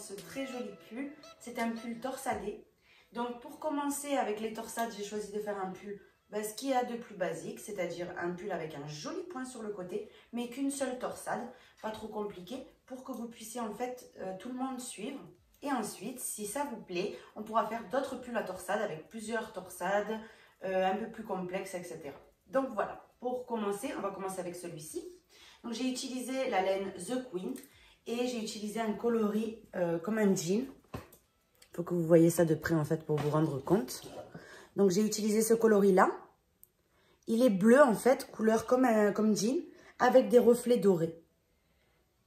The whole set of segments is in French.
ce très joli pull. C'est un pull torsadé. Donc pour commencer avec les torsades, j'ai choisi de faire un pull ce qu'il y a de plus basique, c'est-à-dire un pull avec un joli point sur le côté, mais qu'une seule torsade, pas trop compliqué, pour que vous puissiez en fait tout le monde suivre. Et ensuite, si ça vous plaît, on pourra faire d'autres pulls à torsade avec plusieurs torsades, un peu plus complexes, etc. Donc voilà, pour commencer, on va commencer avec celui-ci. Donc j'ai utilisé la laine The Queen et j'ai utilisé un coloris comme un jean. Il faut que vous voyez ça de près en fait pour vous rendre compte. Donc j'ai utilisé ce coloris là. Il est bleu en fait, couleur comme jean, avec des reflets dorés.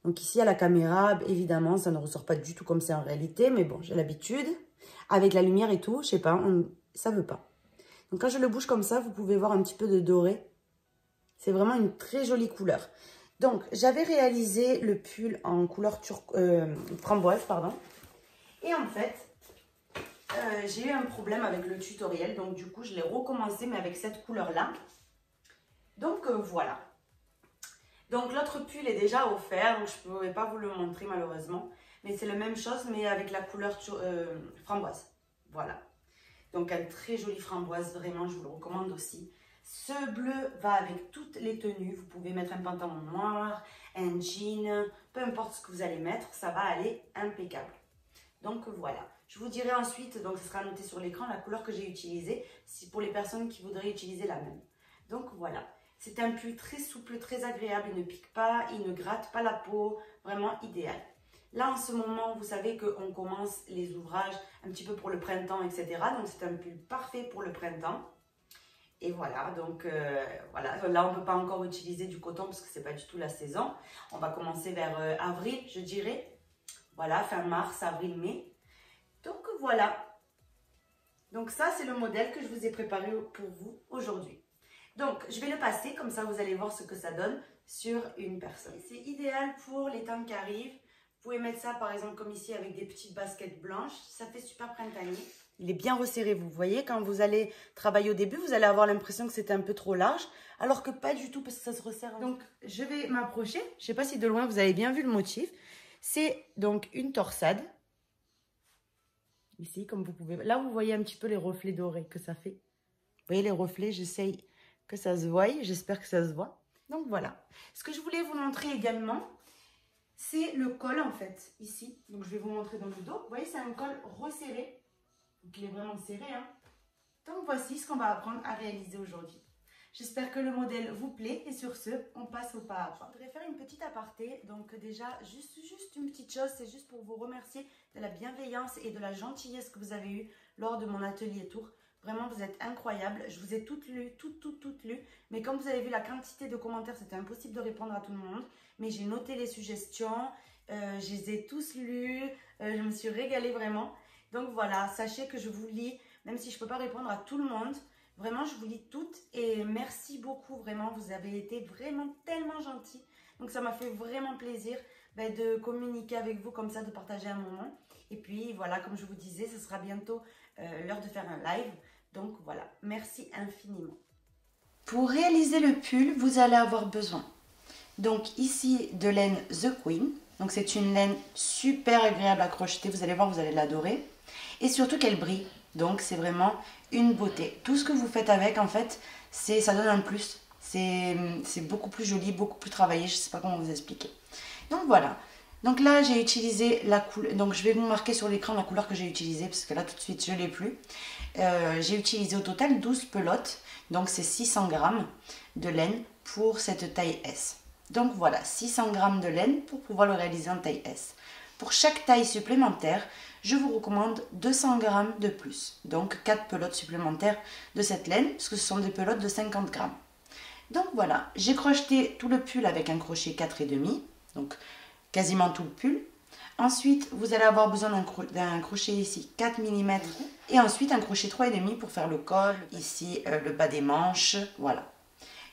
Donc ici à la caméra, évidemment, ça ne ressort pas du tout comme c'est en réalité, mais bon, j'ai l'habitude. Avec la lumière et tout, je sais pas, ça veut pas. Donc quand je le bouge comme ça, vous pouvez voir un petit peu de doré. C'est vraiment une très jolie couleur. Donc j'avais réalisé le pull en couleur framboise, pardon. Et en fait, j'ai eu un problème avec le tutoriel, donc du coup je l'ai recommencé mais avec cette couleur là. Donc voilà. Donc l'autre pull est déjà offert, donc je ne pouvais pas vous le montrer malheureusement, mais c'est la même chose mais avec la couleur framboise. Voilà. Donc un très joli framboise, vraiment je vous le recommande aussi. Ce bleu va avec toutes les tenues, vous pouvez mettre un pantalon noir, un jean, peu importe ce que vous allez mettre, ça va aller impeccable. Donc voilà. Je vous dirai ensuite, donc ce sera noté sur l'écran, la couleur que j'ai utilisée, si pour les personnes qui voudraient utiliser la même. Donc voilà, c'est un pull très souple, très agréable, il ne pique pas, il ne gratte pas la peau, vraiment idéal. Là en ce moment, vous savez qu'on commence les ouvrages un petit peu pour le printemps, etc. Donc c'est un pull parfait pour le printemps. Et voilà, donc voilà, là on ne peut pas encore utiliser du coton parce que ce n'est pas du tout la saison. On va commencer vers avril, je dirais. Voilà, fin mars, avril, mai. Donc voilà, donc ça c'est le modèle que je vous ai préparé pour vous aujourd'hui. Donc je vais le passer, comme ça vous allez voir ce que ça donne sur une personne. C'est idéal pour les temps qui arrivent. Vous pouvez mettre ça par exemple comme ici avec des petites baskets blanches, ça fait super printanier. Il est bien resserré, vous voyez, quand vous allez travailler au début, vous allez avoir l'impression que c'est un peu trop large, alors que pas du tout parce que ça se resserre. Donc je vais m'approcher, je ne sais pas si de loin vous avez bien vu le motif. C'est donc une torsade. Ici, comme vous pouvez... Là, vous voyez un petit peu les reflets dorés que ça fait. Vous voyez les reflets, j'essaye que ça se voie. J'espère que ça se voit. Donc, voilà. Ce que je voulais vous montrer également, c'est le col, en fait, ici. Donc, je vais vous montrer dans le dos. Vous voyez, c'est un col resserré. Donc, il est vraiment serré, hein. Donc, voici ce qu'on va apprendre à réaliser aujourd'hui. J'espère que le modèle vous plaît. Et sur ce, on passe au pas à pas. Je voudrais faire une petite aparté. Donc déjà, juste une petite chose. C'est juste pour vous remercier de la bienveillance et de la gentillesse que vous avez eue lors de mon atelier tour. Vraiment, vous êtes incroyables. Je vous ai toutes lues, toutes lues. Mais comme vous avez vu la quantité de commentaires, c'était impossible de répondre à tout le monde. Mais j'ai noté les suggestions. Je les ai tous lues. Je me suis régalée vraiment. Donc voilà, sachez que je vous lis, même si je ne peux pas répondre à tout le monde. Vraiment, je vous lis toutes et merci beaucoup, vraiment, vous avez été vraiment tellement gentils. Donc, ça m'a fait vraiment plaisir de communiquer avec vous comme ça, de partager un moment. Et puis, voilà, comme je vous disais, ce sera bientôt l'heure de faire un live. Donc, voilà, merci infiniment. Pour réaliser le pull, vous allez avoir besoin, donc ici, de laine The Queen. Donc, c'est une laine super agréable à crocheter. Vous allez voir, vous allez l'adorer. Et surtout qu'elle brille. Donc, c'est vraiment une beauté. Tout ce que vous faites avec, en fait, ça donne un plus. C'est beaucoup plus joli, beaucoup plus travaillé. Je ne sais pas comment vous expliquer. Donc, voilà. Donc là, j'ai utilisé la couleur. Donc, je vais vous marquer sur l'écran la couleur que j'ai utilisée. Parce que là, tout de suite, je ne l'ai plus. J'ai utilisé au total 12 pelotes. Donc, c'est 600 grammes de laine pour cette taille S. Donc, voilà, 600 grammes de laine pour pouvoir le réaliser en taille S. Pour chaque taille supplémentaire, je vous recommande 200 grammes de plus. Donc 4 pelotes supplémentaires de cette laine, parce que ce sont des pelotes de 50 grammes. Donc voilà, j'ai crocheté tout le pull avec un crochet 4,5, donc quasiment tout le pull. Ensuite, vous allez avoir besoin d'un crochet ici 4 mm et ensuite un crochet 3,5 pour faire le col, ici le bas des manches, voilà.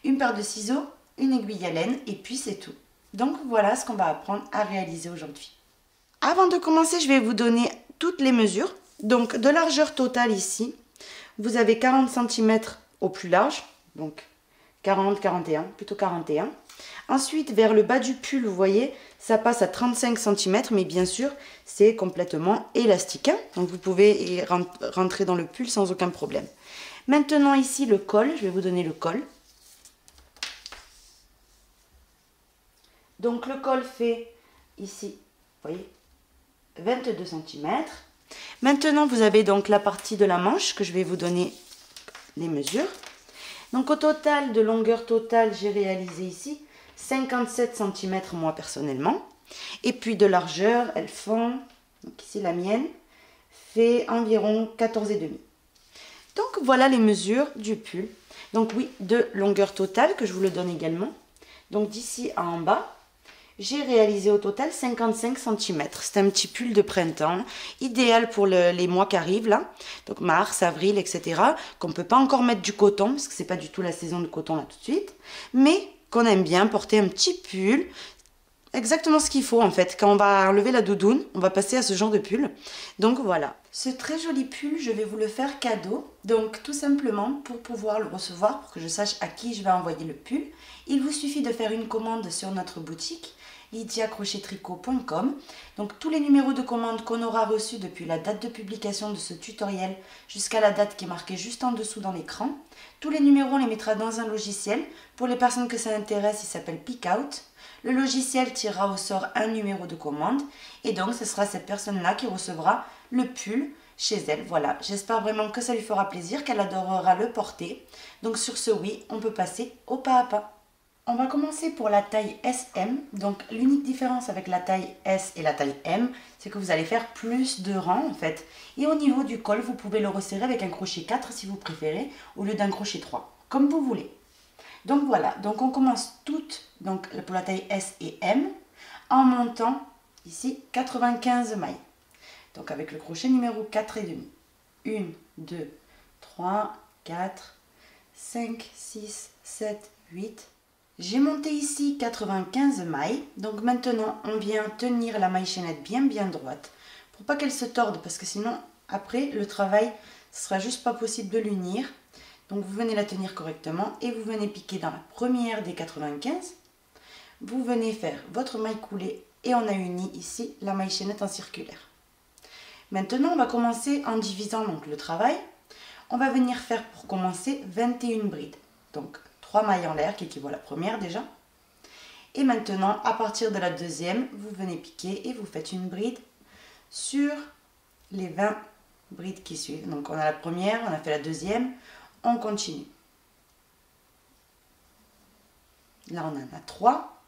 Une paire de ciseaux, une aiguille à laine et puis c'est tout. Donc voilà ce qu'on va apprendre à réaliser aujourd'hui. Avant de commencer, je vais vous donner toutes les mesures. Donc, de largeur totale ici, vous avez 40 cm au plus large. Donc, 40, 41, plutôt 41. Ensuite, vers le bas du pull, vous voyez, ça passe à 35 cm, mais bien sûr, c'est complètement élastique. Hein. Donc vous pouvez y rentrer dans le pull sans aucun problème. Maintenant ici, le col, je vais vous donner le col. Donc le col fait ici, vous voyez, 22 cm. Maintenant, vous avez donc la partie de la manche que je vais vous donner les mesures. Donc au total, de longueur totale, j'ai réalisé ici 57 cm moi personnellement. Et puis de largeur, elles font, donc ici la mienne, fait environ 14,5. Donc voilà les mesures du pull. Donc oui, de longueur totale, que je vous le donne également. Donc d'ici à en bas, j'ai réalisé au total 55 cm. C'est un petit pull de printemps, idéal pour les mois qui arrivent là. Donc mars, avril, etc. Qu'on ne peut pas encore mettre du coton, parce que c'est pas du tout la saison de coton là tout de suite. Mais qu'on aime bien porter un petit pull. Exactement ce qu'il faut en fait. Quand on va enlever la doudoune, on va passer à ce genre de pull. Donc voilà. Ce très joli pull, je vais vous le faire cadeau. Donc tout simplement, pour pouvoir le recevoir, pour que je sache à qui je vais envoyer le pull, il vous suffit de faire une commande sur notre boutique lydiacrochettricot.com. Donc tous les numéros de commande qu'on aura reçus depuis la date de publication de ce tutoriel jusqu'à la date qui est marquée juste en dessous dans l'écran. Tous les numéros, on les mettra dans un logiciel. Pour les personnes que ça intéresse, il s'appelle Pickout. Le logiciel tirera au sort un numéro de commande et donc ce sera cette personne-là qui recevra le pull chez elle. Voilà, j'espère vraiment que ça lui fera plaisir, qu'elle adorera le porter. Donc sur ce, oui, on peut passer au pas à pas. On va commencer pour la taille SM. Donc l'unique différence avec la taille S et la taille M, c'est que vous allez faire plus de rangs en fait. Et au niveau du col, vous pouvez le resserrer avec un crochet 4 si vous préférez, au lieu d'un crochet 3, comme vous voulez. Donc voilà, donc on commence toutes, donc pour la taille S et M, en montant ici 95 mailles. Donc avec le crochet numéro 4,5. 1, 2, 3, 4, 5, 6, 7, 8. J'ai monté ici 95 mailles. Donc maintenant, on vient tenir la maille chaînette bien droite pour pas qu'elle se torde parce que sinon, après, le travail, ce sera juste pas possible de l'unir. Donc vous venez la tenir correctement et vous venez piquer dans la première des 95. Vous venez faire votre maille coulée et on a uni ici la maille chaînette en circulaire. Maintenant, on va commencer en divisant donc le travail. On va venir faire pour commencer 21 brides. Donc 3 mailles en l'air qui équivaut à la première déjà. Et maintenant, à partir de la deuxième, vous venez piquer et vous faites une bride sur les 20 brides qui suivent. Donc on a la première, on a fait la deuxième. On continue. Là, on en a 3,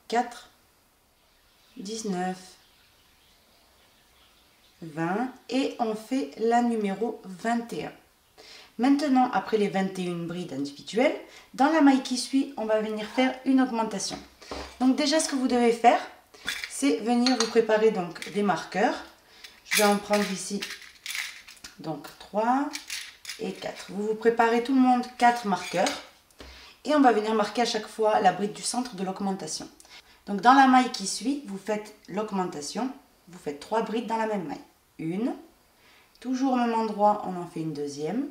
4, 19, 20 et on fait la numéro 21. Maintenant, après les 21 brides individuelles, dans la maille qui suit, on va venir faire une augmentation. Donc déjà, ce que vous devez faire, c'est venir vous préparer donc des marqueurs. Je vais en prendre ici donc 3 et 4. Vous vous préparez tout le monde 4 marqueurs et on va venir marquer à chaque fois la bride du centre de l'augmentation. Donc dans la maille qui suit, vous faites l'augmentation, vous faites 3 brides dans la même maille. Une, toujours au même endroit, on en fait une deuxième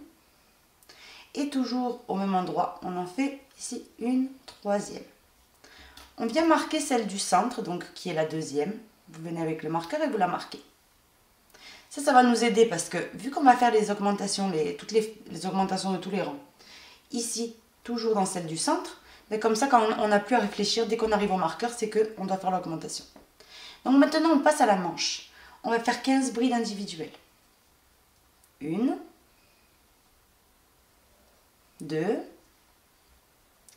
et toujours au même endroit, on en fait ici une troisième. On vient marquer celle du centre, donc qui est la deuxième. Vous venez avec le marqueur et vous la marquez. Ça va nous aider parce que vu qu'on va faire les augmentations, toutes les augmentations de tous les rangs, ici, toujours dans celle du centre, mais comme ça, quand on n'a plus à réfléchir, dès qu'on arrive au marqueur, c'est qu'on doit faire l'augmentation. Donc maintenant, on passe à la manche. On va faire 15 brides individuelles. 1, 2,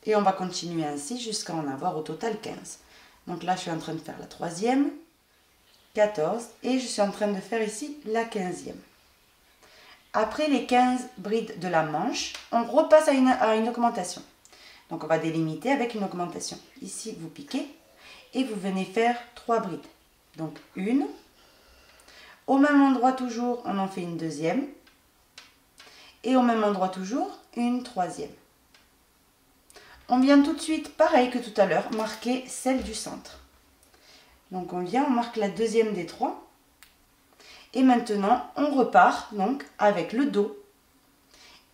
et on va continuer ainsi jusqu'à en avoir au total 15. Donc là, je suis en train de faire la troisième, 14 et je suis en train de faire ici la 15e. Après les 15 brides de la manche, on repasse à une augmentation. Donc on va délimiter avec une augmentation. Ici, vous piquez et vous venez faire 3 brides. Donc une, au même endroit toujours, on en fait une deuxième et au même endroit toujours, une troisième. On vient tout de suite, pareil que tout à l'heure, marquer celle du centre. Donc on vient, on marque la deuxième des 3. Et maintenant, on repart donc avec le dos.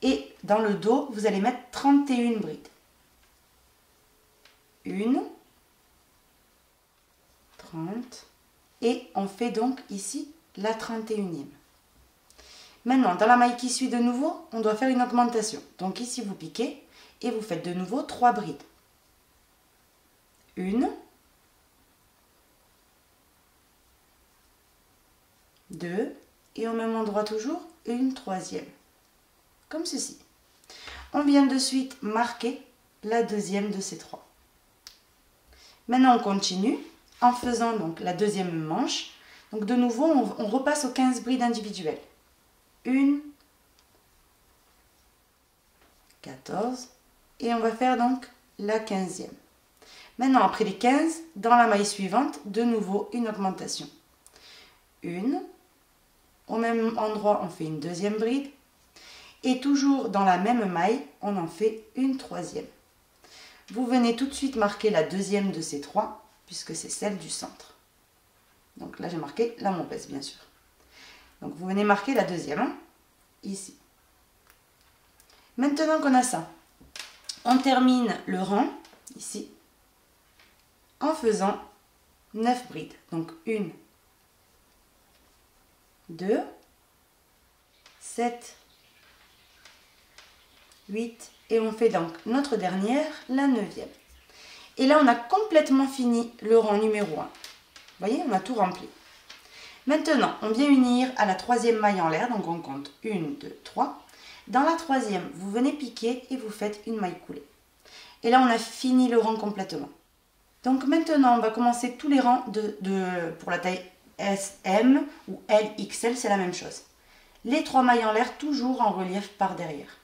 Et dans le dos, vous allez mettre 31 brides. 1, 30, et on fait donc ici la 31e. Maintenant, dans la maille qui suit de nouveau, on doit faire une augmentation. Donc ici, vous piquez et vous faites de nouveau 3 brides. 1, 2, et au même endroit toujours, une 3e. Comme ceci. On vient de suite marquer la 2e de ces 3. Maintenant, on continue en faisant donc la 2e manche. Donc de nouveau, on repasse aux 15 brides individuelles. 1, 14, et on va faire donc la 15e. Maintenant, après les 15, dans la maille suivante, de nouveau une augmentation. 1, au même endroit, on fait une 2e bride, et toujours dans la même maille, on en fait une 3e. Vous venez tout de suite marquer la 2e de ces 3, puisque c'est celle du centre. Donc là, j'ai marqué la mauvaise, bien sûr. Donc vous venez marquer la 2e, hein, ici. Maintenant qu'on a ça, on termine le rang, ici, en faisant 9 brides. Donc 1, 2, 7, 8, et on fait donc notre dernière, la 9e. Et là, on a complètement fini le rang numéro 1. Vous voyez, on a tout rempli. Maintenant, on vient unir à la 3e maille en l'air, donc on compte 1, 2, 3. Dans la 3e, vous venez piquer et vous faites une maille coulée. Et là, on a fini le rang complètement. Donc maintenant, on va commencer tous les rangs pour la taille S, M ou L, XL, c'est la même chose. Les 3 mailles en l'air, toujours en relief par derrière.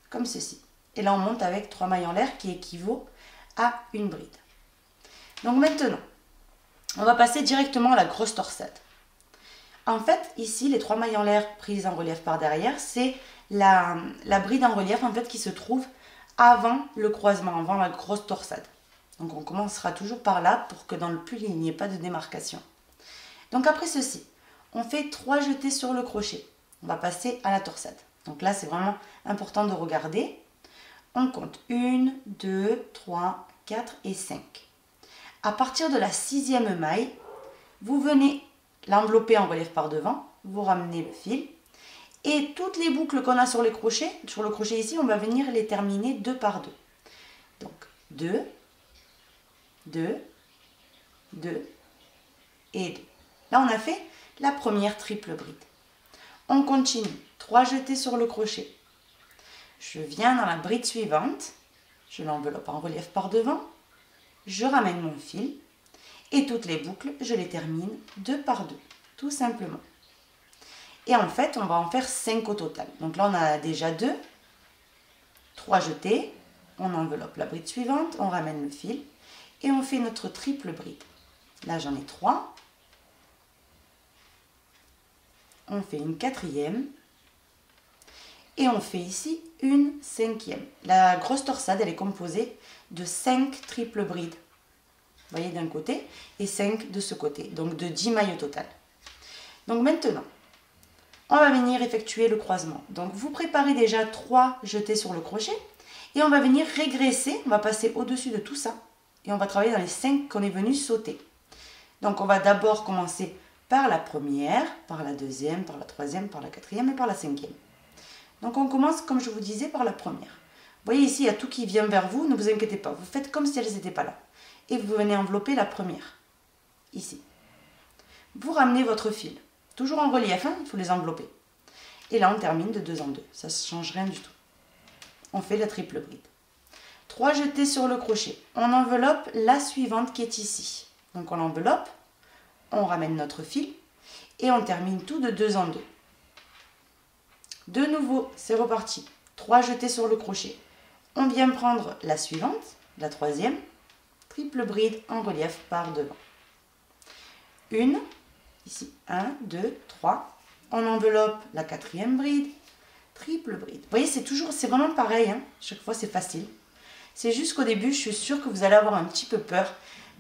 Comme ceci. Et là, on monte avec 3 mailles en l'air qui équivaut à une bride. Donc maintenant, on va passer directement à la grosse torsade. En fait, ici, les 3 mailles en l'air prises en relief par derrière, c'est la bride en relief en fait qui se trouve avant le croisement, avant la grosse torsade. Donc on commencera toujours par là pour que dans le pull, il n'y ait pas de démarcation. Donc après ceci, on fait 3 jetés sur le crochet. On va passer à la torsade. Donc là, c'est vraiment important de regarder. On compte 1, 2, 3, 4 et 5. À partir de la 6e maille, vous venez l'envelopper en relief par devant, vous ramenez le fil, et toutes les boucles qu'on a sur les crochets, sur le crochet ici, on va venir les terminer 2 par 2. Donc 2, 2, 2 et 2. Là, on a fait la première triple bride. On continue, 3 jetés sur le crochet. Je viens dans la bride suivante, je l'enveloppe en relief par devant, je ramène mon fil et toutes les boucles, je les termine 2 par 2, tout simplement. Et en fait, on va en faire 5 au total. Donc là, on a déjà 2, 3 jetés, on enveloppe la bride suivante, on ramène le fil et on fait notre triple bride. Là, j'en ai 3. On fait une 4e et on fait ici une 5e. La grosse torsade, elle est composée de 5 triples brides. Vous voyez, d'un côté et 5 de ce côté, donc de 10 mailles au total. Donc maintenant, on va venir effectuer le croisement. Donc vous préparez déjà 3 jetés sur le crochet et on va venir régresser, on va passer au-dessus de tout ça et on va travailler dans les 5 qu'on est venu sauter. Donc on va d'abord commencer par la première, par la deuxième, par la troisième, par la quatrième et par la 5e. Donc on commence, comme je vous disais, par la première. Vous voyez ici, il y a tout qui vient vers vous, ne vous inquiétez pas, vous faites comme si elles n'étaient pas là. Et vous venez envelopper la première, ici. Vous ramenez votre fil, toujours en relief, hein, il faut les envelopper. Et là, on termine de 2 en 2, ça ne change rien du tout. On fait la triple bride. 3 jetés sur le crochet, on enveloppe la suivante qui est ici. Donc on l'enveloppe, on ramène notre fil et on termine tout de 2 en 2. De nouveau, c'est reparti. 3 jetés sur le crochet. On vient prendre la suivante, la 3e, triple bride en relief par devant. Une, ici, 1, 2, 3. On enveloppe la 4e bride, triple bride. Vous voyez, c'est vraiment pareil, hein. Chaque fois, c'est facile. C'est juste qu'au début, je suis sûre que vous allez avoir un petit peu peur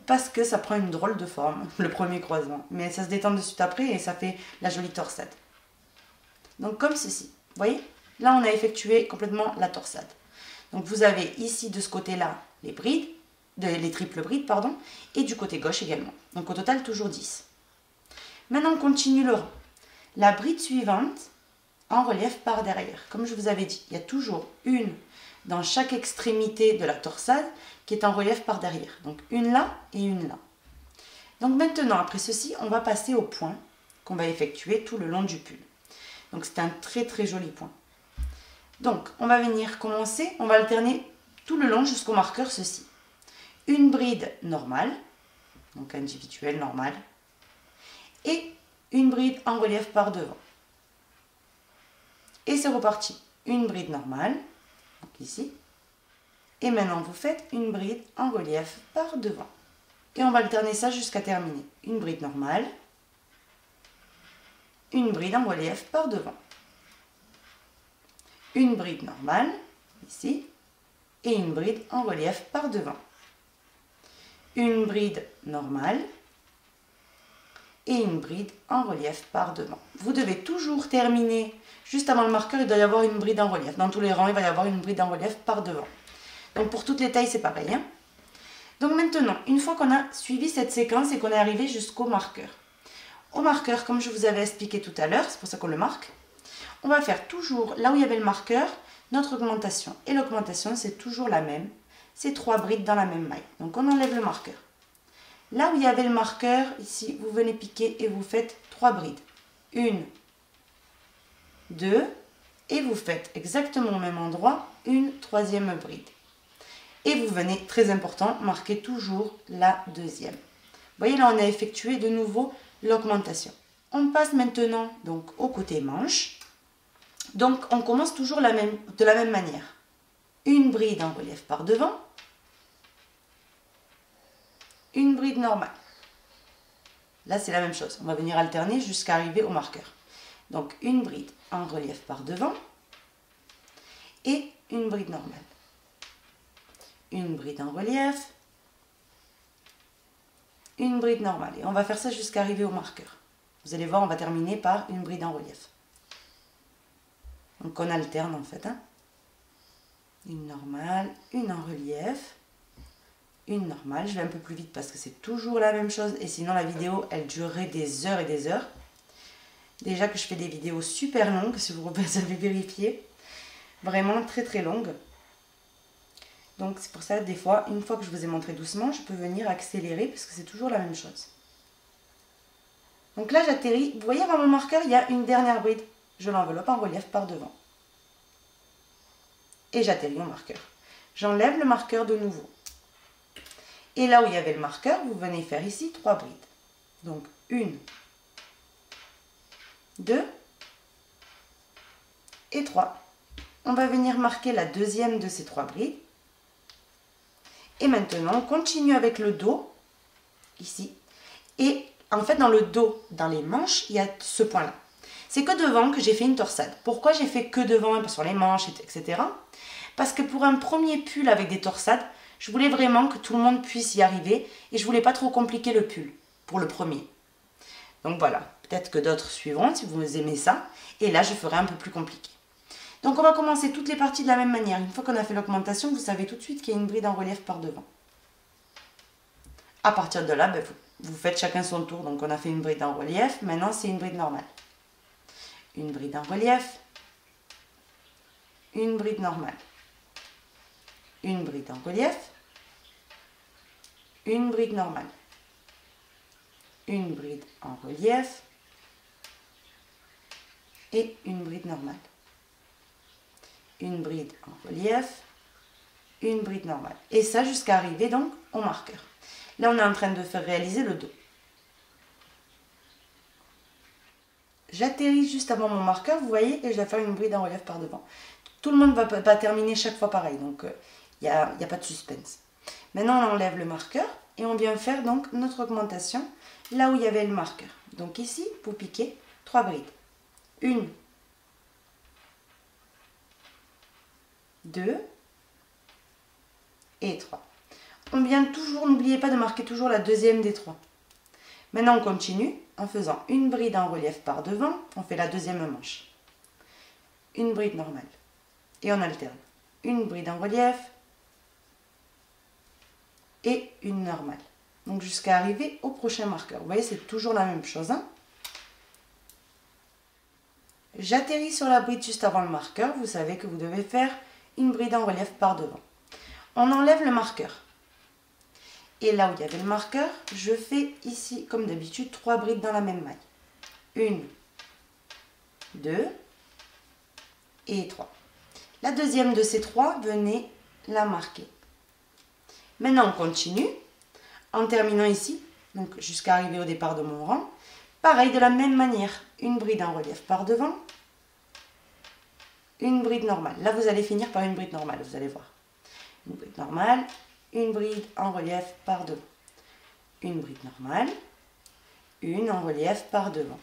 parce que ça prend une drôle de forme, le premier croisement. Mais ça se détend de suite après et ça fait la jolie torsade. Donc comme ceci, vous voyez, là on a effectué complètement la torsade. Donc vous avez ici de ce côté-là les triples brides, pardon, et du côté gauche également. Donc au total, toujours 10. Maintenant, on continue le rang. La bride suivante, en relief par derrière. Comme je vous avais dit, il y a toujours une dans chaque extrémité de la torsade qui est en relief par derrière. Donc une là et une là. Donc maintenant, après ceci, on va passer au point qu'on va effectuer tout le long du pull. Donc c'est un très très joli point. Donc on va venir commencer, on va alterner tout le long jusqu'au marqueur ceci. Une bride normale, donc individuelle normale, et une bride en relief par devant. Et c'est reparti. Une bride normale, donc ici. Et maintenant, vous faites une bride en relief par devant. Et on va alterner ça jusqu'à terminer. Une bride normale, une bride en relief par devant. Une bride normale, ici, et une bride en relief par devant. Une bride normale, et une bride en relief par devant. Vous devez toujours terminer, juste avant le marqueur, il doit y avoir une bride en relief. Dans tous les rangs, il va y avoir une bride en relief par devant. Donc pour toutes les tailles, c'est pareil. Hein. Donc maintenant, une fois qu'on a suivi cette séquence et qu'on est arrivé jusqu'au marqueur. Au marqueur, comme je vous avais expliqué tout à l'heure, c'est pour ça qu'on le marque, on va faire toujours, là où il y avait le marqueur, notre augmentation. Et l'augmentation, c'est toujours la même. C'est 3 brides dans la même maille. Donc on enlève le marqueur. Là où il y avait le marqueur, ici, vous venez piquer et vous faites 3 brides. 1, 2, et vous faites exactement au même endroit une troisième bride. Et vous venez, très important, marquer toujours la deuxième. Vous voyez, là, on a effectué de nouveau l'augmentation. On passe maintenant donc au côté manche. Donc, on commence toujours de la même manière. Une bride en relief par devant. Une bride normale. Là, c'est la même chose. On va venir alterner jusqu'à arriver au marqueur. Donc, une bride en relief par devant et une bride normale. Une bride en relief, une bride normale. Et on va faire ça jusqu'à arriver au marqueur. Vous allez voir, on va terminer par une bride en relief. Donc, on alterne en fait. Hein. Une normale, une en relief. Une normale, je vais un peu plus vite parce que c'est toujours la même chose et sinon la vidéo elle durerait des heures et des heures. Déjà que je fais des vidéos super longues, si vous avez vérifié, vraiment très très longues. Donc c'est pour ça des fois, une fois que je vous ai montré doucement, je peux venir accélérer parce que c'est toujours la même chose. Donc là j'atterris, vous voyez avant mon marqueur il y a une dernière bride, je l'enveloppe en relief par devant. Et j'atterris au marqueur. J'enlève le marqueur de nouveau. Et là où il y avait le marqueur, vous venez faire ici 3 brides. Donc 1, 2 et 3. On va venir marquer la deuxième de ces 3 brides. Et maintenant, on continue avec le dos, ici. Et en fait, dans le dos, dans les manches, il y a ce point-là. C'est que devant que j'ai fait une torsade. Pourquoi j'ai fait que devant sur les manches, etc. Parce que pour un premier pull avec des torsades, je voulais vraiment que tout le monde puisse y arriver et je voulais pas trop compliquer le pull pour le premier. Donc voilà, peut-être que d'autres suivront si vous aimez ça. Et là, je ferai un peu plus compliqué. Donc on va commencer toutes les parties de la même manière. Une fois qu'on a fait l'augmentation, vous savez tout de suite qu'il y a une bride en relief par devant. À partir de là, ben, vous faites chacun son tour. Donc on a fait une bride en relief, maintenant c'est une bride normale. Une bride en relief, une bride normale. Une bride en relief, une bride normale, une bride en relief et une bride normale, une bride en relief, une bride normale. Et ça jusqu'à arriver donc au marqueur. Là, on est en train de faire réaliser le dos. J'atterris juste avant mon marqueur, vous voyez, et je dois faire une bride en relief par devant. Tout le monde ne va pas terminer chaque fois pareil, donc il n'y a pas de suspense. Maintenant, on enlève le marqueur et on vient faire donc notre augmentation là où il y avait le marqueur. Donc ici, vous piquez 3 brides. 1, 2 et 3. On vient toujours, n'oubliez pas de marquer toujours la deuxième des 3. Maintenant, on continue en faisant une bride en relief par devant. On fait la deuxième manche. Une bride normale. Et on alterne. une bride en relief et une normale. Donc jusqu'à arriver au prochain marqueur. Vous voyez, c'est toujours la même chose. Hein. J'atterris sur la bride juste avant le marqueur. Vous savez que vous devez faire une bride en relief par devant. On enlève le marqueur. Et là où il y avait le marqueur, je fais ici, comme d'habitude, 3 brides dans la même maille. 1, 2 et 3. La deuxième de ces 3, venez la marquer. Maintenant, on continue en terminant ici, donc jusqu'à arriver au départ de mon rang. Pareil, de la même manière, une bride en relief par devant, une bride normale. Là, vous allez finir par une bride normale, vous allez voir. Une bride normale, une bride en relief par devant. Une bride normale, une en relief par devant.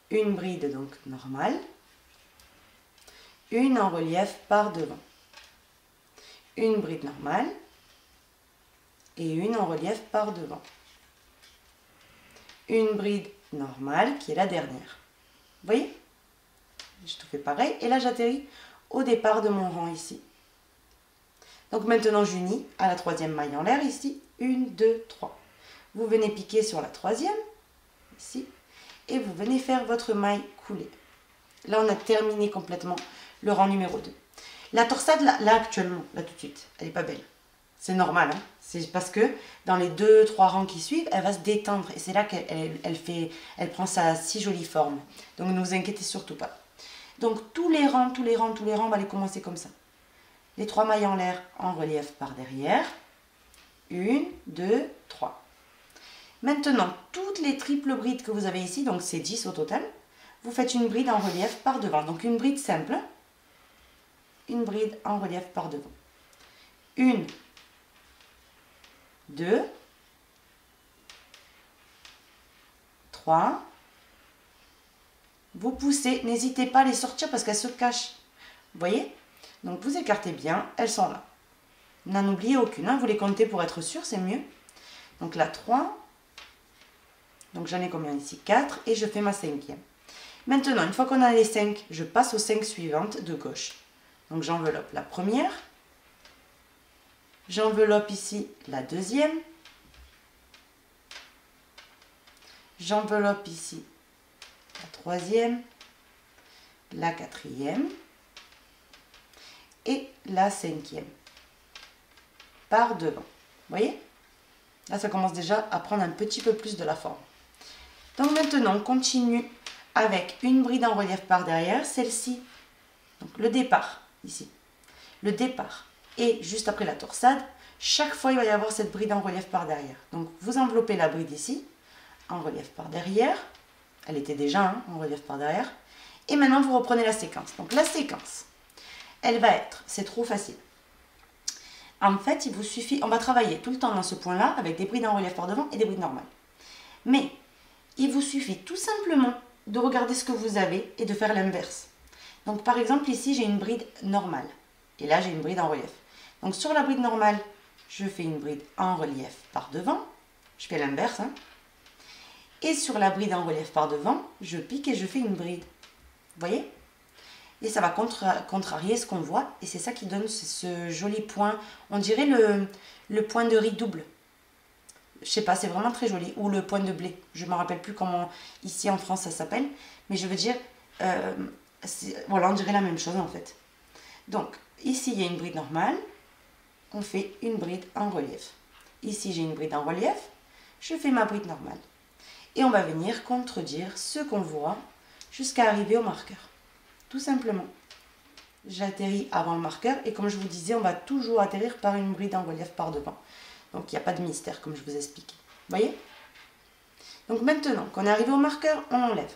Une bride donc normale, une en relief par devant. Une bride normale et une en relief par devant. Une bride normale qui est la dernière. Vous voyez? Je tout fais pareil. Et là, j'atterris au départ de mon rang ici. Donc maintenant, j'unis à la troisième maille en l'air ici. 1, 2, 3. Vous venez piquer sur la troisième, ici. Et vous venez faire votre maille coulée. Là, on a terminé complètement le rang numéro 2. La torsade, là actuellement, là tout de suite, elle n'est pas belle. C'est normal, hein. C'est parce que dans les 2-3 rangs qui suivent, elle va se détendre. Et c'est là qu'elle prend sa si jolie forme. Donc ne vous inquiétez surtout pas. Donc tous les rangs, on va les commencer comme ça. Les 3 mailles en l'air en relief par derrière. 1, 2, 3. Maintenant, toutes les triples brides que vous avez ici, donc c'est 10 au total, vous faites une bride en relief par devant. Donc une bride simple, une bride en relief par devant. 1, 2, 3. Vous poussez, n'hésitez pas à les sortir parce qu'elles se cachent. Vous voyez? Donc vous écartez bien, elles sont là. N'en oubliez aucune, hein. Vous les comptez pour être sûr, c'est mieux. Donc là, 3. Donc j'en ai combien ici? 4 et je fais ma 5e. Maintenant, une fois qu'on a les 5, je passe aux 5 suivantes de gauche. Donc j'enveloppe la première. J'enveloppe ici la deuxième. J'enveloppe ici la troisième, la quatrième et la 5e. Par devant. Vous voyez? Là, ça commence déjà à prendre un petit peu plus de la forme. Donc maintenant, on continue avec une bride en relief par derrière, celle-ci. Donc le départ, ici. Le départ. Et juste après la torsade, chaque fois, il va y avoir cette bride en relief par derrière. Donc vous enveloppez la bride ici, en relief par derrière. Elle était déjà en relief par derrière. Et maintenant, vous reprenez la séquence. Donc la séquence, elle va être, c'est trop facile. En fait, il vous suffit, on va travailler tout le temps dans ce point-là avec des brides en relief par devant et des brides normales. Mais il vous suffit tout simplement de regarder ce que vous avez et de faire l'inverse. Donc par exemple, ici, j'ai une bride normale. Et là, j'ai une bride en relief. Donc sur la bride normale, je fais une bride en relief par devant. Je fais l'inverse. Hein. Et sur la bride en relief par devant, je pique et je fais une bride. Vous voyez? Et ça va contrarier ce qu'on voit. Et c'est ça qui donne ce joli point. On dirait le point de riz double. Je sais pas, c'est vraiment très joli. Ou le point de blé. Je ne me rappelle plus comment ici en France ça s'appelle. Mais je veux dire, voilà, on dirait la même chose en fait. Donc, ici il y a une bride normale. On fait une bride en relief. Ici j'ai une bride en relief. Je fais ma bride normale. Et on va venir contredire ce qu'on voit jusqu'à arriver au marqueur. Tout simplement. J'atterris avant le marqueur et comme je vous disais, on va toujours atterrir par une bride en relief par devant. Donc il n'y a pas de mystère comme je vous explique. Vous voyez? Donc maintenant qu'on est arrivé au marqueur, on enlève.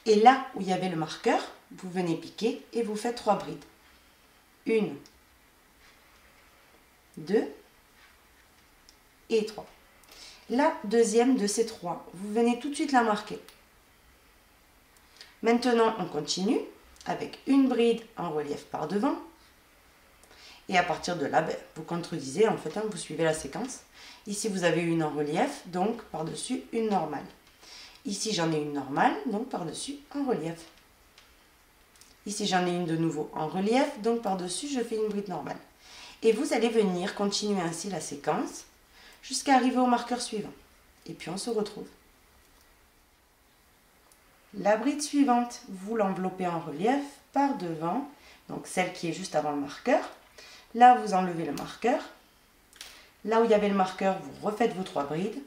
Et là où il y avait le marqueur, vous venez piquer et vous faites 3 brides. 1, 2 et 3. La deuxième de ces 3, vous venez tout de suite la marquer. Maintenant, on continue avec une bride en relief par devant. Et à partir de là, vous contredisez, en fait, hein, vous suivez la séquence. Ici, vous avez une en relief, donc par-dessus une normale. Ici, j'en ai une normale, donc par-dessus un relief. Ici, j'en ai une de nouveau en relief, donc par-dessus, je fais une bride normale. Et vous allez venir continuer ainsi la séquence jusqu'à arriver au marqueur suivant. Et puis, on se retrouve. La bride suivante, vous l'enveloppez en relief par devant, donc celle qui est juste avant le marqueur. Là, vous enlevez le marqueur. Là où il y avait le marqueur, vous refaites vos 3 brides.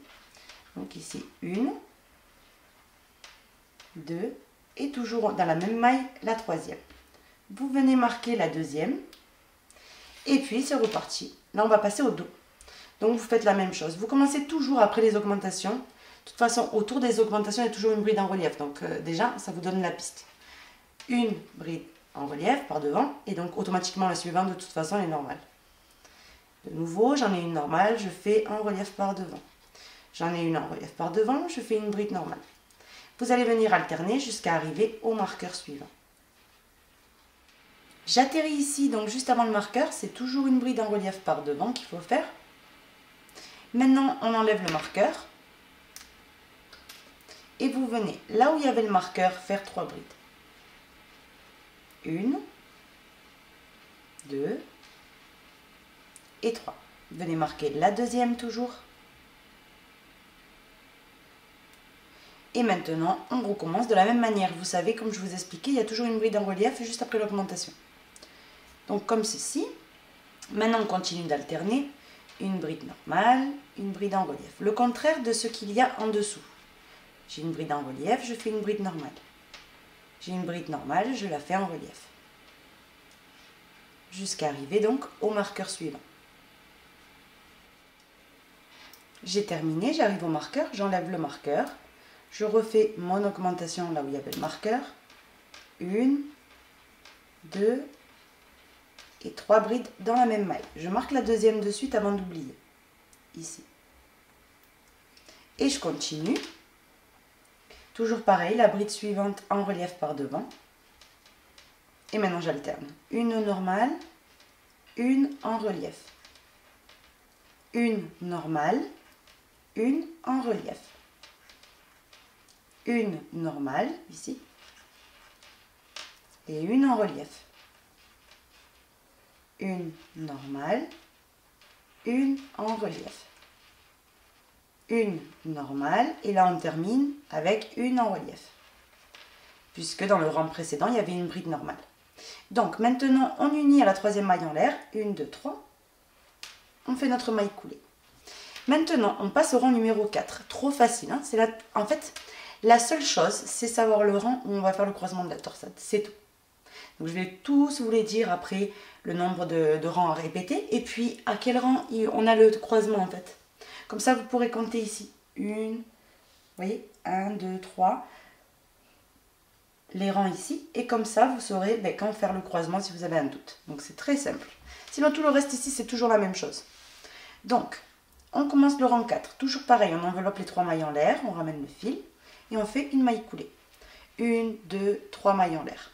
Donc ici, 1, 2, et toujours dans la même maille, la 3e. Vous venez marquer la 2e, et puis c'est reparti. Là, on va passer au dos. Donc, vous faites la même chose. Vous commencez toujours après les augmentations. De toute façon, autour des augmentations, il y a toujours une bride en relief. Donc, déjà, ça vous donne la piste. Une bride en relief par devant, et donc automatiquement, la suivante, de toute façon, elle est normale. De nouveau, j'en ai une normale, je fais un relief par devant. J'en ai une en relief par devant, je fais une bride normale. Vous allez venir alterner jusqu'à arriver au marqueur suivant. J'atterris ici, donc juste avant le marqueur, c'est toujours une bride en relief par devant qu'il faut faire. Maintenant, on enlève le marqueur. Et vous venez, là où il y avait le marqueur, faire 3 brides. 1, 2 et 3. Venez marquer la 2e toujours. Et maintenant, on recommence de la même manière. Vous savez, comme je vous expliquais, il y a toujours une bride en relief juste après l'augmentation. Donc comme ceci. Maintenant, on continue d'alterner. Une bride normale, une bride en relief. Le contraire de ce qu'il y a en dessous. J'ai une bride en relief, je fais une bride normale. J'ai une bride normale, je la fais en relief. Jusqu'à arriver donc au marqueur suivant. J'ai terminé, j'arrive au marqueur, j'enlève le marqueur. Je refais mon augmentation là où il y avait le marqueur. 1, 2 et 3 brides dans la même maille. Je marque la 2e de suite avant d'oublier. Ici. Et je continue. Toujours pareil, la bride suivante en relief par devant. Et maintenant j'alterne. Une normale, une en relief. Une normale, une en relief. Une normale, ici. Et une en relief. Une normale, une en relief. Une normale, et là on termine avec une en relief. Puisque dans le rang précédent, il y avait une bride normale. Donc maintenant, on unit à la 3e maille en l'air. 1, 2, 3. On fait notre maille coulée. Maintenant, on passe au rang numéro 4. Trop facile, hein. En fait, la seule chose, c'est savoir le rang où on va faire le croisement de la torsade. C'est tout. Donc je vais tous vous les dire après le nombre de rangs à répéter. Et puis, à quel rang on a le croisement en fait. Comme ça, vous pourrez compter ici. Vous voyez, 1, 2, 3. Les rangs ici. Et comme ça, vous saurez quand faire le croisement si vous avez un doute. Donc, c'est très simple. Sinon, tout le reste ici, c'est toujours la même chose. Donc, on commence le rang 4. Toujours pareil, on enveloppe les 3 mailles en l'air. On ramène le fil. Et on fait une maille coulée. 1, 2, 3 mailles en l'air.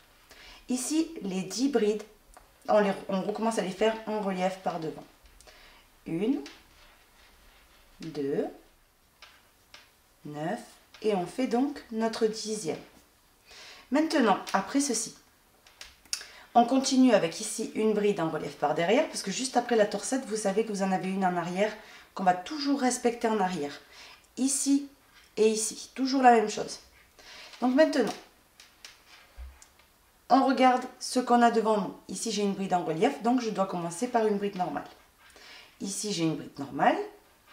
Ici, les 10 brides, on recommence à les faire en relief par devant. 1, 2, 9, et on fait donc notre 10e. Maintenant, après ceci, on continue avec ici une bride en relief par derrière, parce que juste après la torsade, vous savez que vous en avez une en arrière, qu'on va toujours respecter en arrière. Ici et ici, toujours la même chose. Donc maintenant, on regarde ce qu'on a devant nous. Ici, j'ai une bride en relief, donc je dois commencer par une bride normale. Ici, j'ai une bride normale,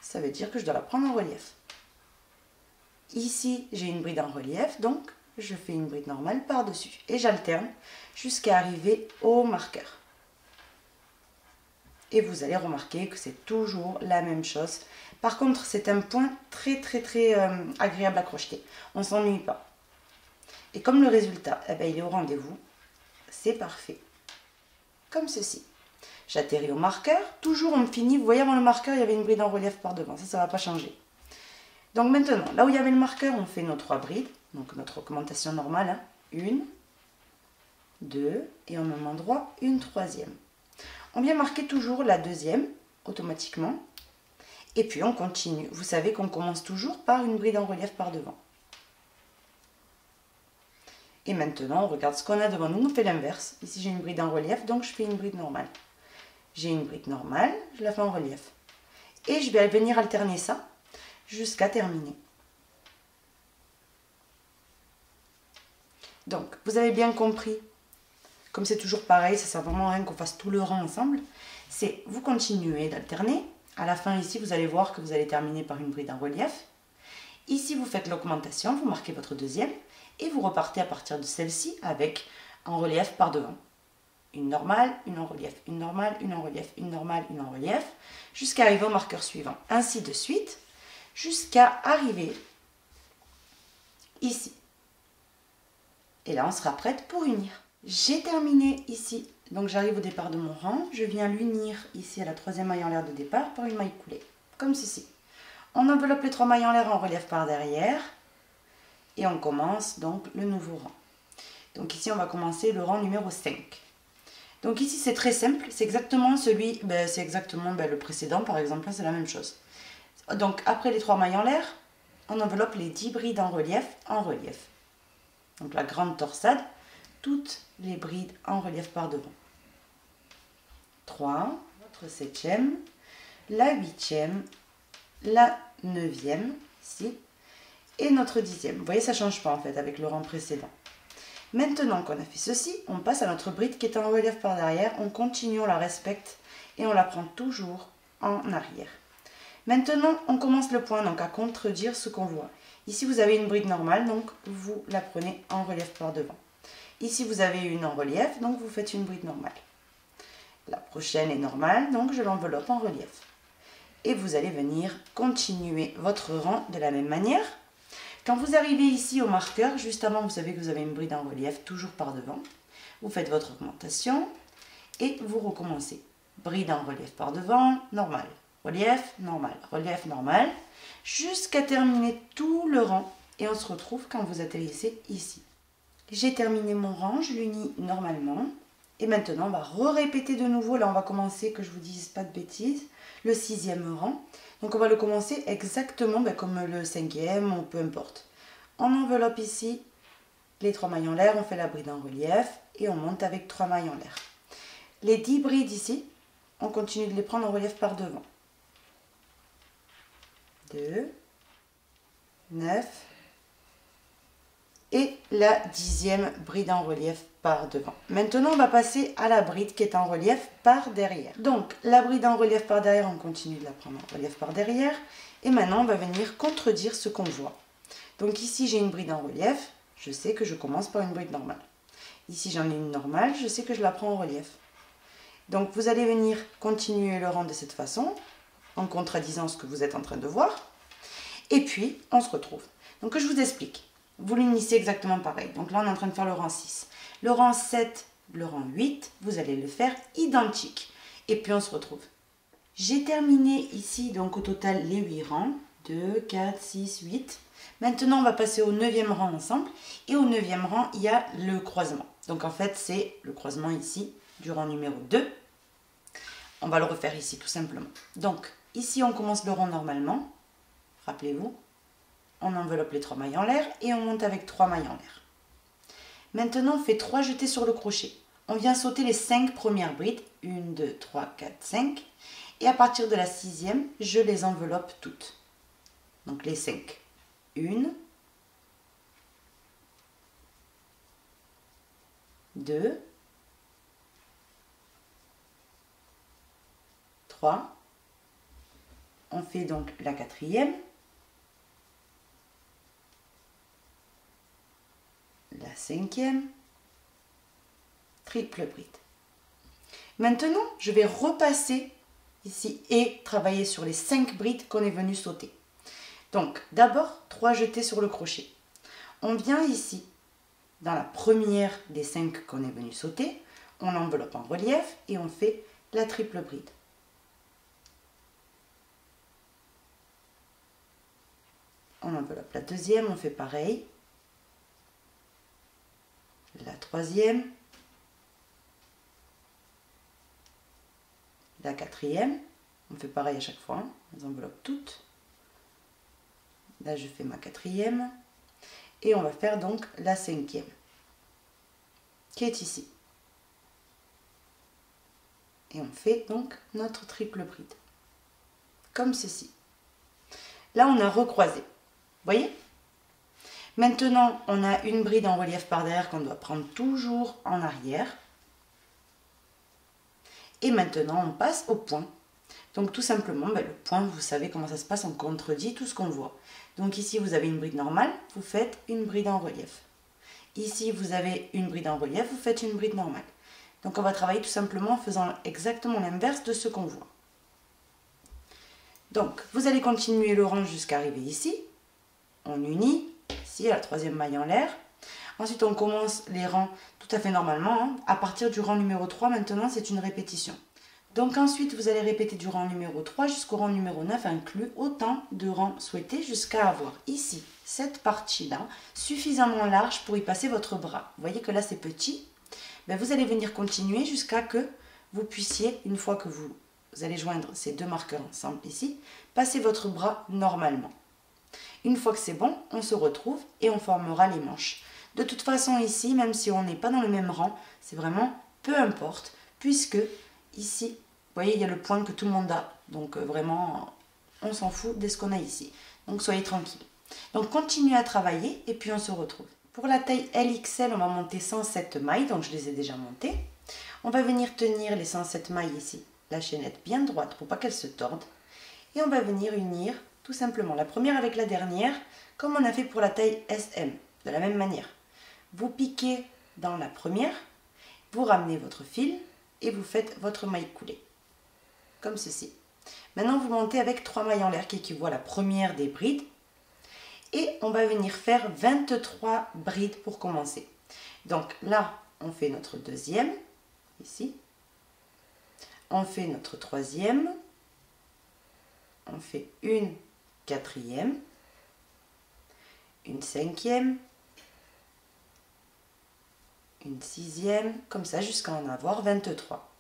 ça veut dire que je dois la prendre en relief. Ici, j'ai une bride en relief, donc je fais une bride normale par-dessus. Et j'alterne jusqu'à arriver au marqueur. Et vous allez remarquer que c'est toujours la même chose. Par contre, c'est un point très agréable à crocheter. On ne s'ennuie pas. Et comme le résultat, il est au rendez-vous, c'est parfait. Comme ceci. J'atterris au marqueur. Toujours on finit. Vous voyez, avant le marqueur, il y avait une bride en relief par devant. Ça ne va pas changer. Donc maintenant, là où il y avait le marqueur, on fait nos 3 brides. Donc notre augmentation normale. 1, 2 et au même endroit, une 3e. On vient marquer toujours la 2e automatiquement. Et puis on continue. Vous savez qu'on commence toujours par une bride en relief par devant. Et maintenant, on regarde ce qu'on a devant nous, on fait l'inverse. Ici, j'ai une bride en relief, donc je fais une bride normale. J'ai une bride normale, je la fais en relief. Et je vais venir alterner ça jusqu'à terminer. Donc, vous avez bien compris, comme c'est toujours pareil, ça sert vraiment à rien qu'on fasse tout le rang ensemble, c'est vous continuez d'alterner. À la fin, ici, vous allez voir que vous allez terminer par une bride en relief. Ici, vous faites l'augmentation, vous marquez votre deuxième, et vous repartez à partir de celle-ci avec en relief par devant. Une normale, une en relief, une normale, une en relief, une normale, une en relief, jusqu'à arriver au marqueur suivant. Ainsi de suite, jusqu'à arriver ici. Et là, on sera prête pour unir. J'ai terminé ici. Donc, j'arrive au départ de mon rang. Je viens l'unir ici à la troisième maille en l'air de départ par une maille coulée, comme ceci. On enveloppe les 3 mailles en l'air en relief par derrière. Et on commence donc le nouveau rang. Donc ici, on va commencer le rang numéro 5. Donc ici, c'est très simple. C'est exactement le précédent, par exemple. Là, c'est la même chose. Donc, après les 3 mailles en l'air, on enveloppe les 10 brides en relief. Donc, la grande torsade, toutes les brides en relief par devant. 3, notre 7e, la 8e, la 9e, ici, et notre 10e. Vous voyez, ça ne change pas en fait avec le rang précédent. Maintenant qu'on a fait ceci, on passe à notre bride qui est en relief par derrière. On continue, on la respecte et on la prend toujours en arrière. Maintenant, on commence le point, donc à contredire ce qu'on voit. Ici, vous avez une bride normale, donc vous la prenez en relief par devant. Ici, vous avez une en relief, donc vous faites une bride normale. La prochaine est normale, donc je l'enveloppe en relief. Et vous allez venir continuer votre rang de la même manière. Quand vous arrivez ici au marqueur, juste avant, vous savez que vous avez une bride en relief, toujours par devant. Vous faites votre augmentation et vous recommencez. Bride en relief par devant, normal. Relief, normal, jusqu'à terminer tout le rang. Et on se retrouve quand vous atterrissez ici. J'ai terminé mon rang, je l'unis normalement. Et maintenant, on va répéter de nouveau. Là, on va commencer, que je vous dise pas de bêtises, le 6e rang. Donc, on va le commencer exactement comme le 5e ou peu importe. On enveloppe ici les 3 mailles en l'air, on fait la bride en relief et on monte avec 3 mailles en l'air. Les 10 brides ici, on continue de les prendre en relief par devant. 2, 9 et la 10e bride en relief par devant. Maintenant, on va passer à la bride qui est en relief par derrière. Donc, la bride en relief par derrière, on continue de la prendre en relief par derrière. Et maintenant, on va venir contredire ce qu'on voit. Donc ici, j'ai une bride en relief. Je sais que je commence par une bride normale. Ici, j'en ai une normale. Je sais que je la prends en relief. Donc, vous allez venir continuer le rang de cette façon, en contradisant ce que vous êtes en train de voir. Et puis, on se retrouve. Donc, je vous explique. Vous l'unissez exactement pareil. Donc là, on est en train de faire le rang 6. Le rang 7, le rang 8, vous allez le faire identique. Et puis, on se retrouve. J'ai terminé ici, donc au total, les 8 rangs. 2, 4, 6, 8. Maintenant, on va passer au 9e rang ensemble. Et au 9e rang, il y a le croisement. Donc, en fait, c'est le croisement ici du rang numéro 2. On va le refaire ici, tout simplement. Donc, ici, on commence le rang normalement. Rappelez-vous. On enveloppe les 3 mailles en l'air et on monte avec 3 mailles en l'air. Maintenant, on fait 3 jetés sur le crochet. On vient sauter les 5 premières brides. 1, 2, 3, 4, 5. Et à partir de la 6e, je les enveloppe toutes. Donc les 5. 1, 2, 3. On fait donc la 4e. La 5e, triple bride. Maintenant, je vais repasser ici et travailler sur les 5 brides qu'on est venu sauter. Donc, d'abord, 3 jetés sur le crochet. On vient ici, dans la première des 5 qu'on est venu sauter, on enveloppe en relief et on fait la triple bride. On enveloppe la deuxième, on fait pareil. La 3e, la 4e, on fait pareil à chaque fois, hein, on les enveloppe toutes. Là, je fais ma 4e et on va faire donc la 5e. qui est ici. Et on fait donc notre triple bride, comme ceci. Là, on a recroisé. Vous voyez? Maintenant, on a une bride en relief par derrière qu'on doit prendre toujours en arrière. Et maintenant, on passe au point. Donc tout simplement, le point, vous savez comment ça se passe, on contredit tout ce qu'on voit. Donc ici, vous avez une bride normale, vous faites une bride en relief. Ici, vous avez une bride en relief, vous faites une bride normale. Donc on va travailler tout simplement en faisant exactement l'inverse de ce qu'on voit. Donc, vous allez continuer le rang jusqu'à arriver ici. On unit, ici, la troisième maille en l'air. Ensuite, on commence les rangs tout à fait normalement. À partir du rang numéro 3, maintenant, c'est une répétition. Donc ensuite, vous allez répéter du rang numéro 3 jusqu'au rang numéro 9, inclus autant de rangs souhaités jusqu'à avoir ici, cette partie-là, suffisamment large pour y passer votre bras. Vous voyez que là, c'est petit. Vous allez venir continuer jusqu'à que vous puissiez, une fois que vous allez joindre ces deux marqueurs ensemble ici, passer votre bras normalement. Une fois que c'est bon, on se retrouve et on formera les manches. De toute façon, ici, même si on n'est pas dans le même rang, c'est vraiment peu importe, puisque ici, vous voyez, il y a le point que tout le monde a. Donc vraiment, on s'en fout de ce qu'on a ici. Donc soyez tranquille. Donc continuez à travailler et puis on se retrouve. Pour la taille LXL, on va monter 107 mailles, donc je les ai déjà montées. On va venir tenir les 107 mailles ici, la chaînette bien droite pour pas qu'elle se torde. Et on va venir unir tout simplement la première avec la dernière, comme on a fait pour la taille SM, de la même manière. Vous piquez dans la première, vous ramenez votre fil et vous faites votre maille coulée, comme ceci. Maintenant, vous montez avec 3 mailles en l'air qui équivaut à la première des brides. Et on va venir faire 23 brides pour commencer. Donc là, on fait notre deuxième, ici. On fait notre troisième. On fait une quatrième, une cinquième, une sixième, comme ça jusqu'à en avoir 23.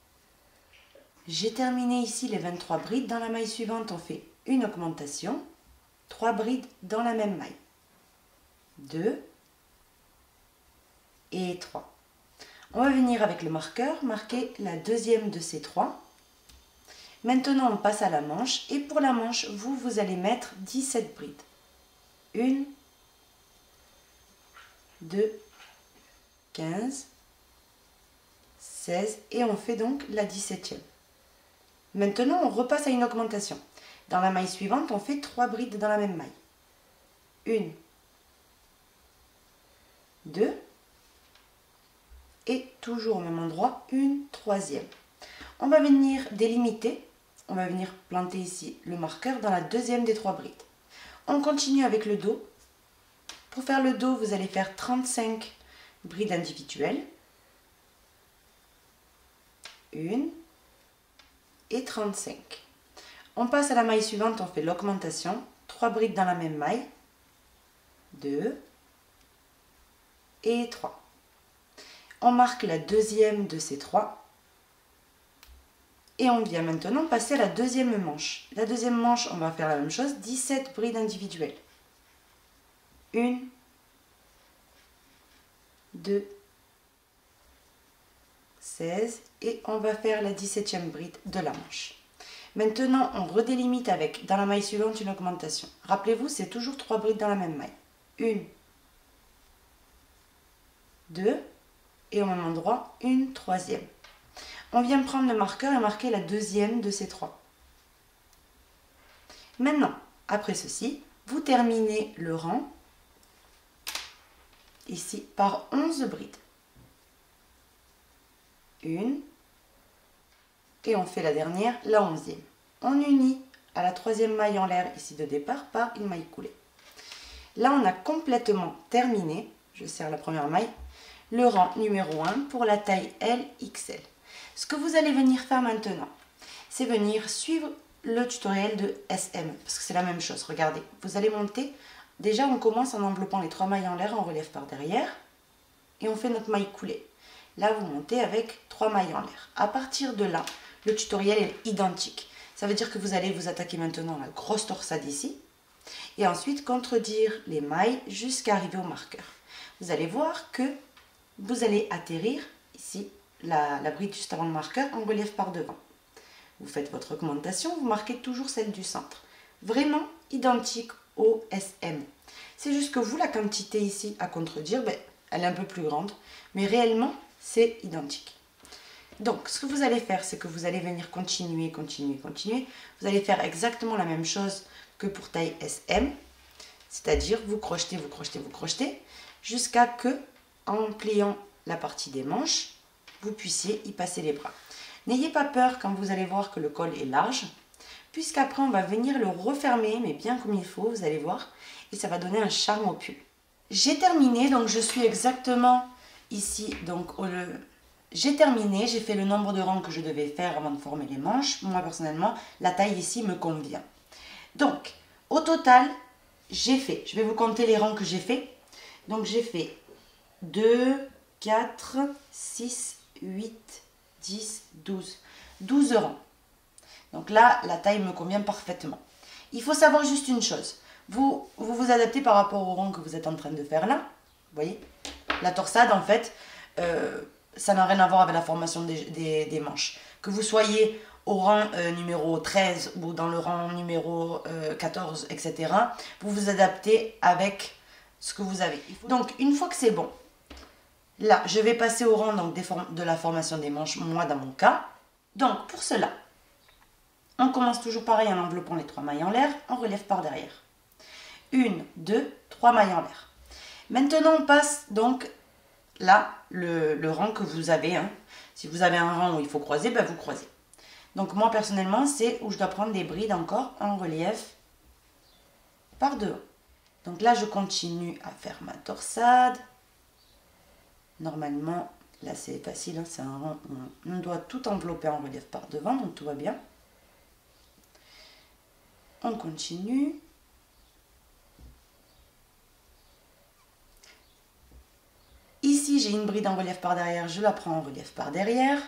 J'ai terminé ici les 23 brides. Dans la maille suivante, on fait une augmentation, 3 brides dans la même maille, 2 et 3. On va venir avec le marqueur marquer la deuxième de ces 3. Maintenant, on passe à la manche et pour la manche, vous allez mettre 17 brides. 1, 2, 15, 16 et on fait donc la 17e. Maintenant, on repasse à une augmentation. Dans la maille suivante, on fait 3 brides dans la même maille. 1, 2 et toujours au même endroit, une troisième. On va venir délimiter, on va venir planter ici le marqueur dans la deuxième des 3 brides. On continue avec le dos. Pour faire le dos, vous allez faire 35 brides individuelles. 1 et 35. On passe à la maille suivante, on fait l'augmentation. 3 brides dans la même maille. 2 et 3. On marque la deuxième de ces 3. Et on vient maintenant passer à la deuxième manche. La deuxième manche, on va faire la même chose, 17 brides individuelles. 1, 2, 16 et on va faire la 17e bride de la manche. Maintenant, on redélimite avec, dans la maille suivante, une augmentation. Rappelez-vous, c'est toujours 3 brides dans la même maille. 1, 2 et au même endroit, une troisième. On vient prendre le marqueur et marquer la deuxième de ces 3. Maintenant, après ceci, vous terminez le rang ici par 11 brides. 1 et on fait la dernière, la 11e. On unit à la troisième maille en l'air ici de départ par une maille coulée. Là, on a complètement terminé, je serre la première maille, le rang numéro 1 pour la taille LXL. Ce que vous allez venir faire maintenant, c'est venir suivre le tutoriel de SM, parce que c'est la même chose. Regardez, vous allez monter, déjà on commence en enveloppant les 3 mailles en l'air en relief par derrière, et on fait notre maille coulée. Là, vous montez avec 3 mailles en l'air. À partir de là, le tutoriel est identique. Ça veut dire que vous allez vous attaquer maintenant à la grosse torsade ici, et ensuite contredire les mailles jusqu'à arriver au marqueur. Vous allez voir que vous allez atterrir ici, la bride juste avant le marqueur, en relief par devant. Vous faites votre augmentation, vous marquez toujours celle du centre. Vraiment identique au SM. C'est juste que vous, la quantité ici à contredire, ben, elle est un peu plus grande, mais réellement, c'est identique. Donc, ce que vous allez faire, c'est que vous allez venir continuer, continuer, continuer. Vous allez faire exactement la même chose que pour taille SM, c'est-à-dire vous crochetez, vous crochetez, vous crochetez, jusqu'à que, en pliant la partie des manches, vous puissiez y passer les bras. N'ayez pas peur quand vous allez voir que le col est large, puisqu'après on va venir le refermer, mais bien comme il faut, vous allez voir, et ça va donner un charme au pull. J'ai terminé, donc je suis exactement ici, donc j'ai terminé, j'ai fait le nombre de rangs que je devais faire avant de former les manches. Moi personnellement, la taille ici me convient. Donc, au total, j'ai fait, je vais vous compter les rangs que j'ai fait. Donc j'ai fait 2, 4, 6, 8, 10, 12. 12 rangs. Donc là, la taille me convient parfaitement. Il faut savoir juste une chose. Vous vous adaptez par rapport au rang que vous êtes en train de faire là. Vous voyez? La torsade, en fait, ça n'a rien à voir avec la formation des manches. Que vous soyez au rang numéro 13 ou dans le rang numéro 14, etc. Vous vous adaptez avec ce que vous avez. Donc, une fois que c'est bon, là, je vais passer au rang donc, de la formation des manches, moi dans mon cas. Donc, pour cela, on commence toujours pareil en enveloppant les 3 mailles en l'air, on relève par derrière. 1, 2, 3 mailles en l'air. Maintenant, on passe donc là, le rang que vous avez. Hein. Si vous avez un rang où il faut croiser, ben vous croisez. Donc moi, personnellement, c'est où je dois prendre des brides encore en relief par devant. Donc là, je continue à faire ma torsade. Normalement, là, c'est facile. Hein, c'est un rang où on doit tout envelopper en relief par devant, donc tout va bien. On continue. Ici, j'ai une bride en relief par derrière, je la prends en relief par derrière.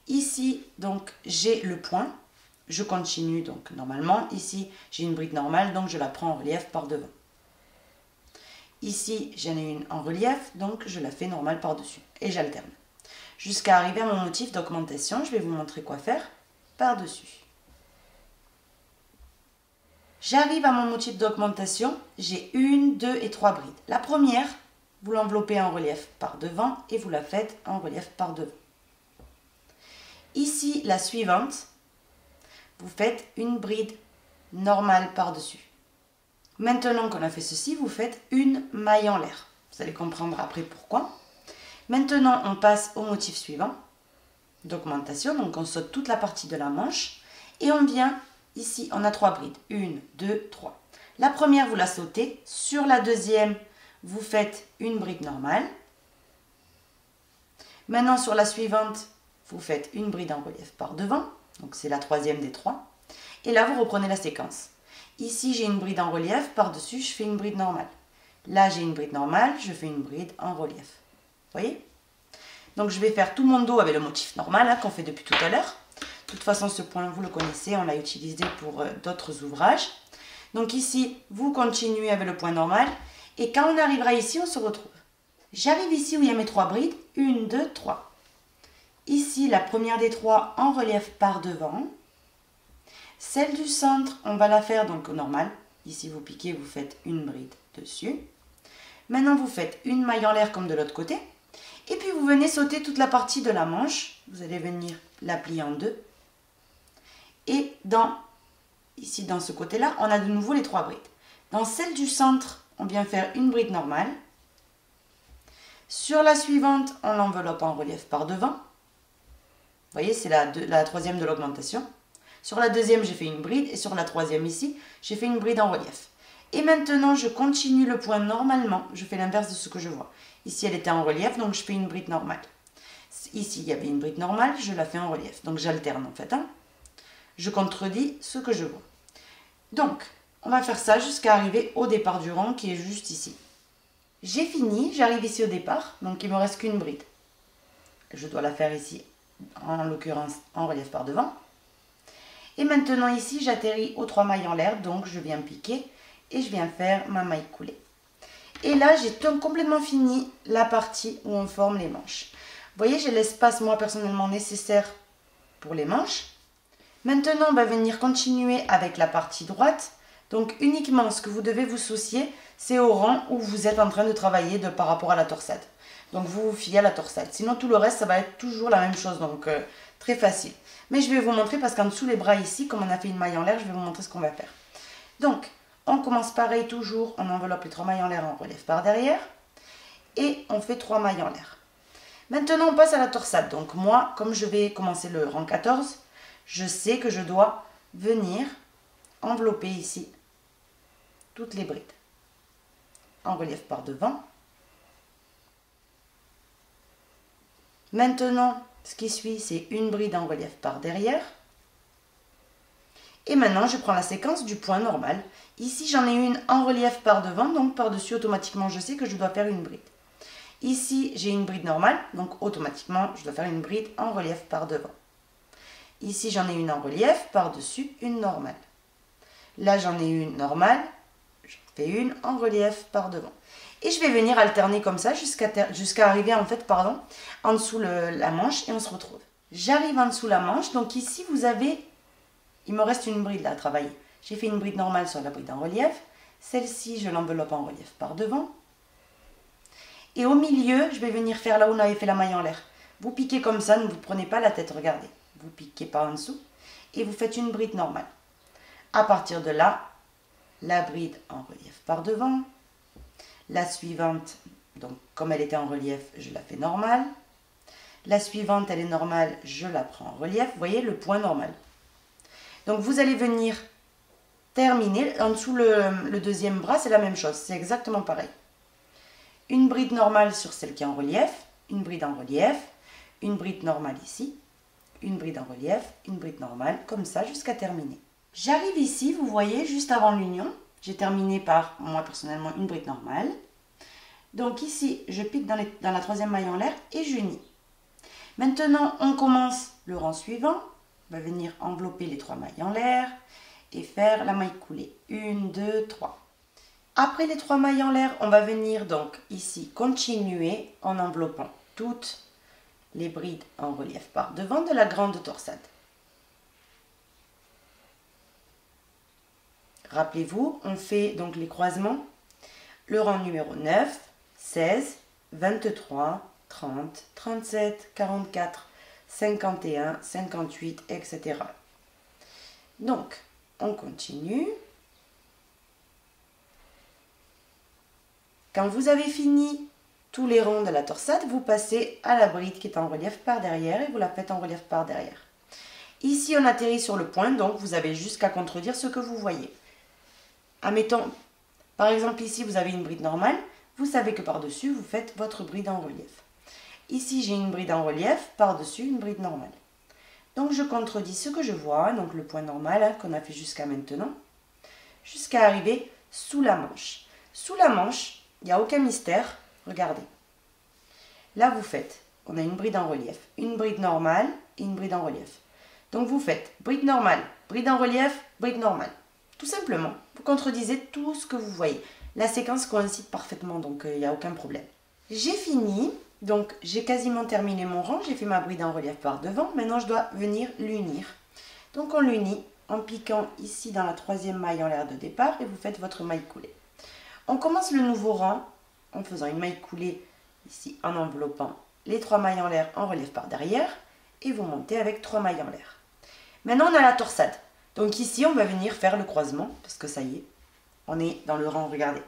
Ici, donc, j'ai le point. Je continue, donc, normalement. Ici, j'ai une bride normale, donc je la prends en relief par devant. Ici, j'en ai une en relief, donc je la fais normale par-dessus. Et j'alterne. Jusqu'à arriver à mon motif d'augmentation, je vais vous montrer quoi faire par-dessus. J'arrive à mon motif d'augmentation, j'ai 1, 2 et 3 brides. La première, vous l'enveloppez en relief par devant et vous la faites en relief par devant. Ici, la suivante, vous faites une bride normale par-dessus. Maintenant qu'on a fait ceci, vous faites une maille en l'air. Vous allez comprendre après pourquoi. Maintenant, on passe au motif suivant d'augmentation. Donc, on saute toute la partie de la manche et on vient ici, on a 3 brides. 1, 2, 3. La première, vous la sautez. Sur la deuxième, vous faites une bride normale. Maintenant, sur la suivante, vous faites une bride en relief par devant. Donc, c'est la troisième des 3. Et là, vous reprenez la séquence. Ici, j'ai une bride en relief. Par-dessus, je fais une bride normale. Là, j'ai une bride normale. Je fais une bride en relief. Vous voyez? Donc, je vais faire tout mon dos avec le motif normal hein, qu'on fait depuis tout à l'heure. De toute façon, ce point, vous le connaissez. On l'a utilisé pour d'autres ouvrages. Donc, ici, vous continuez avec le point normal. Et quand on arrivera ici, on se retrouve. J'arrive ici où il y a mes 3 brides. 1, 2, 3. Ici, la première des 3 en relief par devant. Celle du centre, on va la faire donc au normal. Ici, vous piquez, vous faites une bride dessus. Maintenant, vous faites une maille en l'air comme de l'autre côté. Et puis, vous venez sauter toute la partie de la manche. Vous allez venir la plier en deux. Et ici, dans ce côté-là, on a de nouveau les 3 brides. Dans celle du centre, on vient faire une bride normale. Sur la suivante, on l'enveloppe en relief par devant. Vous voyez, c'est la troisième de l'augmentation. Sur la deuxième, j'ai fait une bride. Et sur la troisième ici, j'ai fait une bride en relief. Et maintenant, je continue le point normalement. Je fais l'inverse de ce que je vois. Ici, elle était en relief, donc je fais une bride normale. Ici, il y avait une bride normale, je la fais en relief. Donc, j'alterne en fait. Hein. Je contredis ce que je vois. Donc, on va faire ça jusqu'à arriver au départ du rang qui est juste ici. J'ai fini, j'arrive ici au départ, donc il ne me reste qu'une bride. Je dois la faire ici, en l'occurrence en relief par devant. Et maintenant ici, j'atterris aux 3 mailles en l'air, donc je viens piquer et je viens faire ma maille coulée. Et là, j'ai complètement fini la partie où on forme les manches. Vous voyez, j'ai l'espace, moi, personnellement, nécessaire pour les manches. Maintenant, on va venir continuer avec la partie droite. Donc, uniquement, ce que vous devez vous soucier, c'est au rang où vous êtes en train de travailler par rapport à la torsade. Donc, vous vous fiez à la torsade. Sinon, tout le reste, ça va être toujours la même chose. Donc, très facile. Mais je vais vous montrer parce qu'en dessous les bras ici, comme on a fait une maille en l'air, je vais vous montrer ce qu'on va faire. Donc, on commence pareil toujours. On enveloppe les 3 mailles en l'air, on relève par derrière. Et on fait 3 mailles en l'air. Maintenant, on passe à la torsade. Donc, moi, comme je vais commencer le rang 14, je sais que je dois venir envelopper ici toutes les brides. En relief par devant. Maintenant, ce qui suit, c'est une bride en relief par derrière. Et maintenant, je prends la séquence du point normal. Ici, j'en ai une en relief par devant, donc par-dessus, automatiquement, je sais que je dois faire une bride. Ici, j'ai une bride normale, donc automatiquement, je dois faire une bride en relief par devant. Ici, j'en ai une en relief, par-dessus, une normale. Là, j'en ai une normale, je fais une en relief par devant. Et je vais venir alterner comme ça jusqu'à arriver en fait, en dessous la manche et on se retrouve. J'arrive en dessous la manche, donc ici, vous avez, il me reste une bride là à travailler. J'ai fait une bride normale sur la bride en relief. Celle-ci, je l'enveloppe en relief par devant. Et au milieu, je vais venir faire là où on avait fait la maille en l'air. Vous piquez comme ça, ne vous prenez pas la tête, regardez. Vous piquez par en dessous et vous faites une bride normale. À partir de là, la bride en relief par devant. La suivante, donc comme elle était en relief, je la fais normale. La suivante, elle est normale, je la prends en relief. Vous voyez, le point normal. Donc vous allez venir terminer. En dessous le deuxième bras, c'est la même chose. C'est exactement pareil. Une bride normale sur celle qui est en relief. Une bride en relief. Une bride normale ici. Une bride en relief. Une bride normale. Comme ça jusqu'à terminer. J'arrive ici, vous voyez, juste avant l'union. J'ai terminé par, moi personnellement, une bride normale. Donc ici, je pique dans la troisième maille en l'air et j'unis. Maintenant, on commence le rang suivant. On va venir envelopper les 3 mailles en l'air et faire la maille coulée. 1, 2, 3. Après les 3 mailles en l'air, on va venir donc ici continuer en enveloppant toutes les brides en relief par devant de la grande torsade. Rappelez-vous, on fait donc les croisements, le rang numéro 9, 16, 23, 30, 37, 44, 51, 58, etc. Donc, on continue. Quand vous avez fini tous les rangs de la torsade, vous passez à la bride qui est en relief par derrière et vous la faites en relief par derrière. Ici, on atterrit sur le point, donc vous avez juste qu'à contredire ce que vous voyez. Admettons, par exemple ici vous avez une bride normale, vous savez que par-dessus vous faites votre bride en relief. Ici j'ai une bride en relief, par-dessus une bride normale. Donc je contredis ce que je vois, donc le point normal qu'on a fait jusqu'à maintenant, jusqu'à arriver sous la manche. Sous la manche, il n'y a aucun mystère, regardez. Là vous faites, on a une bride en relief, une bride normale et une bride en relief. Donc vous faites bride normale, bride en relief, bride normale. Tout simplement, vous contredisez tout ce que vous voyez. La séquence coïncide parfaitement, donc il n'y a aucun problème. J'ai fini, donc j'ai quasiment terminé mon rang, j'ai fait ma bride en relief par devant. Maintenant, je dois venir l'unir. Donc on l'unit en piquant ici dans la troisième maille en l'air de départ et vous faites votre maille coulée. On commence le nouveau rang en faisant une maille coulée ici en enveloppant les 3 mailles en l'air en relief par derrière et vous montez avec 3 mailles en l'air. Maintenant, on a la torsade. Donc ici, on va venir faire le croisement, parce que ça y est, on est dans le rang, regardez.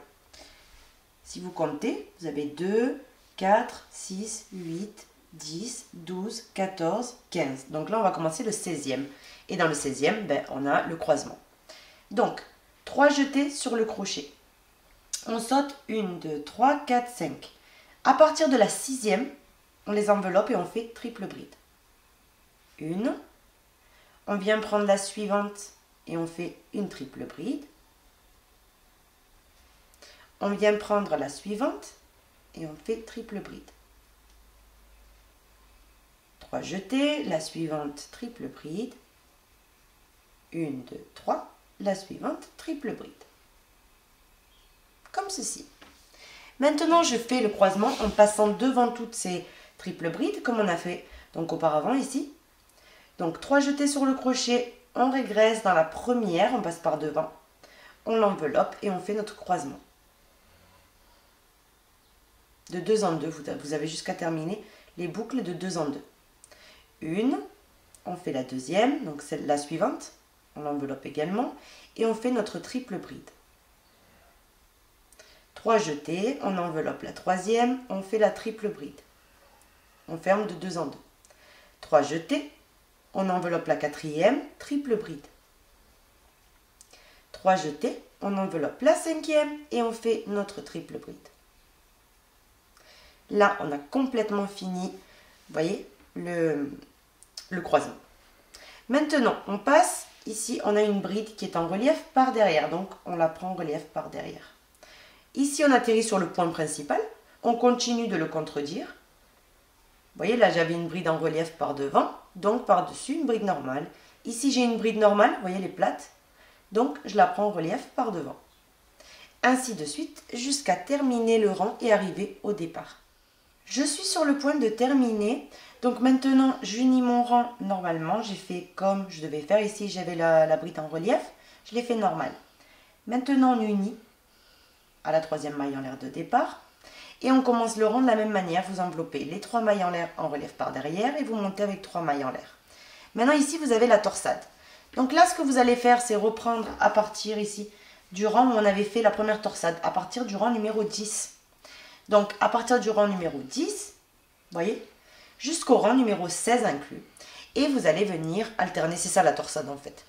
Si vous comptez, vous avez 2, 4, 6, 8, 10, 12, 14, 15. Donc là, on va commencer le 16e. Et dans le 16e, on a le croisement. Donc, 3 jetés sur le crochet. On saute 1, 2, 3, 4, 5. À partir de la 6e, on les enveloppe et on fait triple bride. 1. On vient prendre la suivante et on fait une triple bride. On vient prendre la suivante et on fait triple bride. 3 jetés, la suivante triple bride. 1, 2, 3, la suivante triple bride. Comme ceci. Maintenant, je fais le croisement en passant devant toutes ces triples brides, comme on a fait donc auparavant ici. Donc 3 jetés sur le crochet, on régresse dans la première, on passe par devant, on l'enveloppe et on fait notre croisement. De 2 en 2, vous avez jusqu'à terminer les boucles de 2 en 2. Une, on fait la deuxième, donc c'est la suivante, on l'enveloppe également, et on fait notre triple bride. 3 jetés, on enveloppe la troisième, on fait la triple bride. On ferme de 2 en 2. 3 jetés, on enveloppe la quatrième, triple bride. 3 jetés, on enveloppe la cinquième et on fait notre triple bride. Là, on a complètement fini, vous voyez, le croisement. Maintenant, on passe, ici, on a une bride qui est en relief par derrière, donc on la prend en relief par derrière. Ici, on atterrit sur le point principal, on continue de le contredire. Vous voyez, là, j'avais une bride en relief par devant, donc par-dessus, une bride normale. Ici, j'ai une bride normale, vous voyez, elle est plate, donc je la prends en relief par devant. Ainsi de suite, jusqu'à terminer le rang et arriver au départ. Je suis sur le point de terminer, donc maintenant, j'unis mon rang normalement. J'ai fait comme je devais faire. Ici, j'avais la bride en relief, je l'ai fait normal. Maintenant, on unit à la troisième maille en l'air de départ. Et on commence le rang de la même manière. Vous enveloppez les 3 mailles en l'air en relief par derrière et vous montez avec 3 mailles en l'air. Maintenant ici, vous avez la torsade. Donc là, ce que vous allez faire, c'est reprendre à partir ici du rang où on avait fait la première torsade, à partir du rang numéro 10. Donc à partir du rang numéro 10, vous voyez, jusqu'au rang numéro 16 inclus. Et vous allez venir alterner, c'est ça la torsade en fait.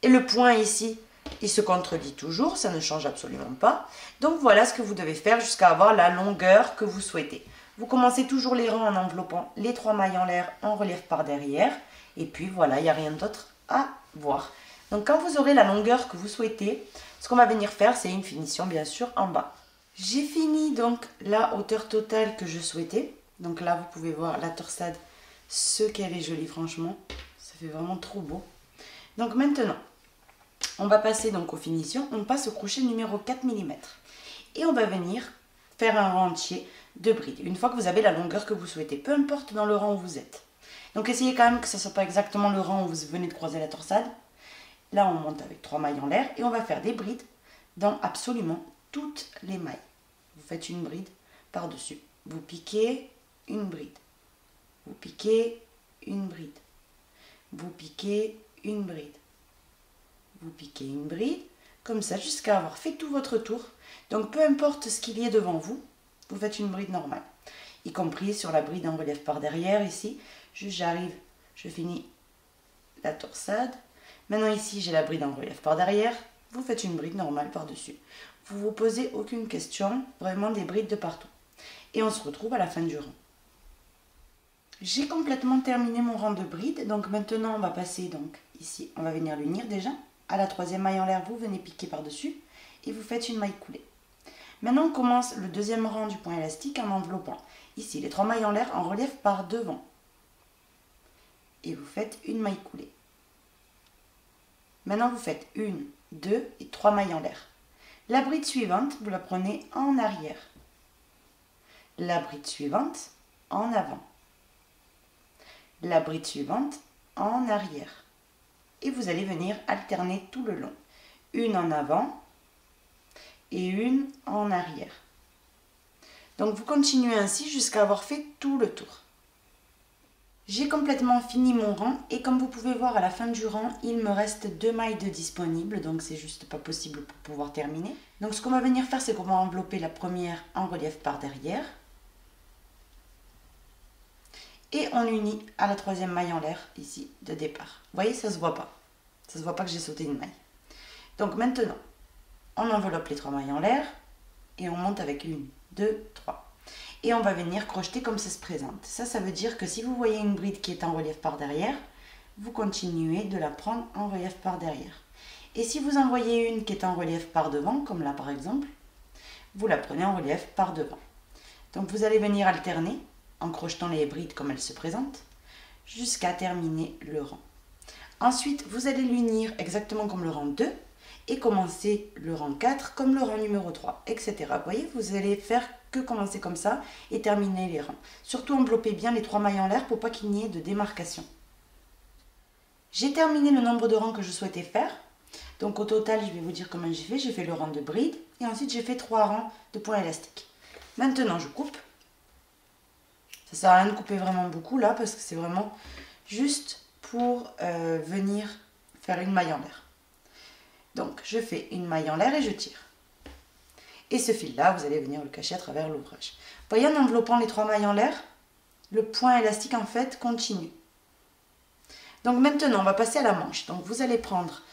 Et le point ici, il se contredit toujours, ça ne change absolument pas. Donc voilà ce que vous devez faire jusqu'à avoir la longueur que vous souhaitez. Vous commencez toujours les rangs en enveloppant les 3 mailles en l'air en relief par derrière. Et puis voilà, il n'y a rien d'autre à voir. Donc quand vous aurez la longueur que vous souhaitez, ce qu'on va venir faire, c'est une finition bien sûr en bas. J'ai fini donc la hauteur totale que je souhaitais. Donc là, vous pouvez voir la torsade, ce qu'elle est jolie franchement. Ça fait vraiment trop beau. Donc maintenant, on va passer donc aux finitions. On passe au crochet numéro 4 mm. Et on va venir faire un rang entier de brides. Une fois que vous avez la longueur que vous souhaitez, peu importe dans le rang où vous êtes. Donc essayez quand même que ce ne soit pas exactement le rang où vous venez de croiser la torsade. Là, on monte avec 3 mailles en l'air et on va faire des brides dans absolument toutes les mailles. Vous faites une bride par-dessus. Vous piquez une bride. Vous piquez une bride. Vous piquez une bride. Vous piquez une bride, comme ça, jusqu'à avoir fait tout votre tour. Donc, peu importe ce qu'il y ait devant vous, vous faites une bride normale. Y compris sur la bride en relief par derrière, ici. Juste, j'arrive, je finis la torsade. Maintenant, ici, j'ai la bride en relief par derrière. Vous faites une bride normale par-dessus. Vous ne vous posez aucune question, vraiment des brides de partout. Et on se retrouve à la fin du rang. J'ai complètement terminé mon rang de brides. Donc, maintenant, on va passer donc ici. On va venir l'unir déjà. À la troisième maille en l'air, vous venez piquer par-dessus et vous faites une maille coulée. Maintenant, on commence le deuxième rang du point élastique en enveloppant ici les 3 mailles en l'air en relief par devant. Et vous faites une maille coulée. Maintenant, vous faites 1, 2 et 3 mailles en l'air. La bride suivante, vous la prenez en arrière. La bride suivante, en avant. La bride suivante, en arrière. Et vous allez venir alterner tout le long. Une en avant et une en arrière. Donc vous continuez ainsi jusqu'à avoir fait tout le tour. J'ai complètement fini mon rang et comme vous pouvez voir à la fin du rang, il me reste 2 mailles de disponibles, donc c'est juste pas possible pour pouvoir terminer. Donc ce qu'on va venir faire, c'est qu'on va envelopper la première en relief par derrière. Et on unit à la troisième maille en l'air, ici, de départ. Vous voyez, ça se voit pas. Ça se voit pas que j'ai sauté une maille. Donc maintenant, on enveloppe les 3 mailles en l'air et on monte avec 1, 2, 3. Et on va venir crocheter comme ça se présente. Ça veut dire que si vous voyez une bride qui est en relief par derrière, vous continuez de la prendre en relief par derrière. Et si vous en voyez une qui est en relief par devant, comme là par exemple, vous la prenez en relief par devant. Donc vous allez venir alterner en crochetant les brides comme elles se présentent, jusqu'à terminer le rang. Ensuite, vous allez l'unir exactement comme le rang 2, et commencer le rang 4 comme le rang numéro 3, etc. Vous voyez, vous allez faire que commencer comme ça et terminer les rangs. Surtout enveloppez bien les 3 mailles en l'air pour pas qu'il n'y ait de démarcation. J'ai terminé le nombre de rangs que je souhaitais faire. Donc au total, je vais vous dire comment j'ai fait. J'ai fait le rang de bride et ensuite j'ai fait 3 rangs de points élastiques. Maintenant, je coupe. Ça sert à rien de couper vraiment beaucoup là parce que c'est vraiment juste pour venir faire une maille en l'air. Donc, je fais une maille en l'air et je tire. Et ce fil-là, vous allez venir le cacher à travers l'ouvrage. Vous voyez, en enveloppant les 3 mailles en l'air, le point élastique, en fait, continue. Donc, maintenant, on va passer à la manche. Donc, vous allez prendre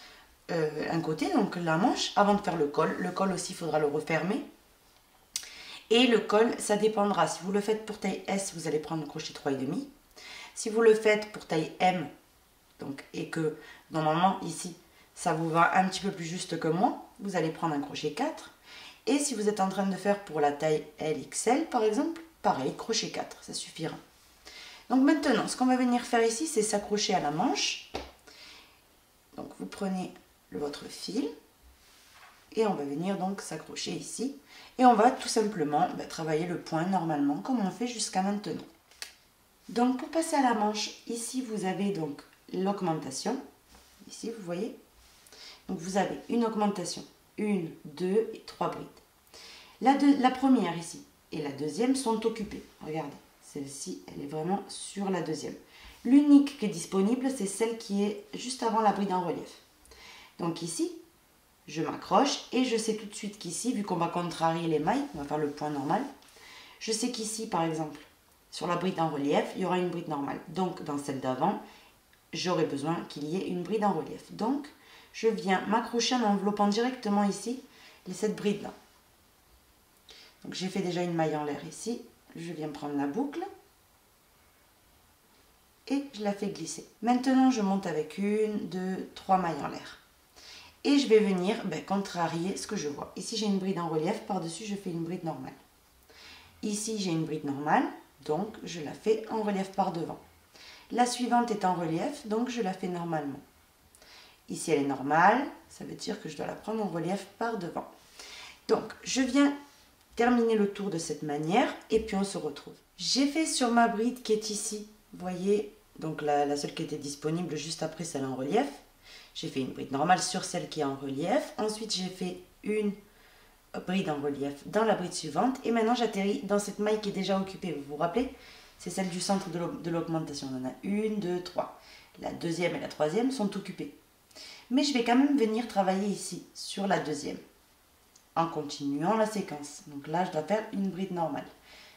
un côté, donc la manche, avant de faire le col. Le col aussi, il faudra le refermer. Et le col, ça dépendra. Si vous le faites pour taille S, vous allez prendre le crochet 3,5. Si vous le faites pour taille M, donc, et que, normalement, ici, ça vous va un petit peu plus juste que moi, vous allez prendre un crochet 4. Et si vous êtes en train de faire pour la taille LXL par exemple, pareil, crochet 4, ça suffira. Donc maintenant, ce qu'on va venir faire ici, c'est s'accrocher à la manche. Donc vous prenez votre fil et on va venir donc s'accrocher ici. Et on va tout simplement travailler le point normalement, comme on fait jusqu'à maintenant. Donc pour passer à la manche, ici vous avez donc l'augmentation. Ici, vous voyez. Donc vous avez une augmentation, 1, 2 et 3 brides. La première ici et la deuxième sont occupées. Regardez, celle-ci, elle est vraiment sur la deuxième. L'unique qui est disponible, c'est celle qui est juste avant la bride en relief. Donc ici, je m'accroche et je sais tout de suite qu'ici, vu qu'on va contrarier les mailles, on va faire le point normal, je sais qu'ici, par exemple, sur la bride en relief, il y aura une bride normale. Donc dans celle d'avant, j'aurai besoin qu'il y ait une bride en relief. Donc, je viens m'accrocher en enveloppant directement ici cette bride là. Donc j'ai fait déjà une maille en l'air ici, je viens prendre la boucle et je la fais glisser. Maintenant je monte avec 1, 2, 3 mailles en l'air et je vais venir contrarier ce que je vois. Ici j'ai une bride en relief, par-dessus je fais une bride normale. Ici j'ai une bride normale, donc je la fais en relief par devant. La suivante est en relief, donc je la fais normalement. Ici, elle est normale, ça veut dire que je dois la prendre en relief par devant. Donc, je viens terminer le tour de cette manière et puis on se retrouve. J'ai fait sur ma bride qui est ici, vous voyez, donc la seule qui était disponible juste après celle en relief. J'ai fait une bride normale sur celle qui est en relief. Ensuite, j'ai fait une bride en relief dans la bride suivante. Et maintenant, j'atterris dans cette maille qui est déjà occupée. Vous vous rappelez? C'est celle du centre de l'augmentation. On en a 1, 2, 3. La deuxième et la troisième sont occupées. Mais je vais quand même venir travailler ici, sur la deuxième, en continuant la séquence. Donc là, je dois faire une bride normale,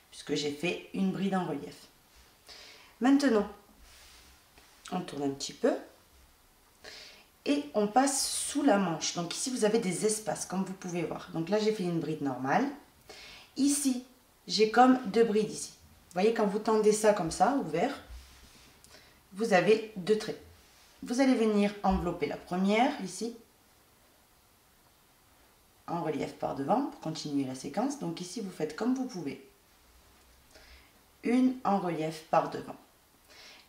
puisque j'ai fait une bride en relief. Maintenant, on tourne un petit peu, et on passe sous la manche. Donc ici, vous avez des espaces, comme vous pouvez voir. Donc là, j'ai fait une bride normale. Ici, j'ai comme 2 brides ici. Vous voyez, quand vous tendez ça comme ça, ouvert, vous avez 2 traits. Vous allez venir envelopper la première, ici, en relief par devant, pour continuer la séquence. Donc ici, vous faites comme vous pouvez. Une en relief par devant.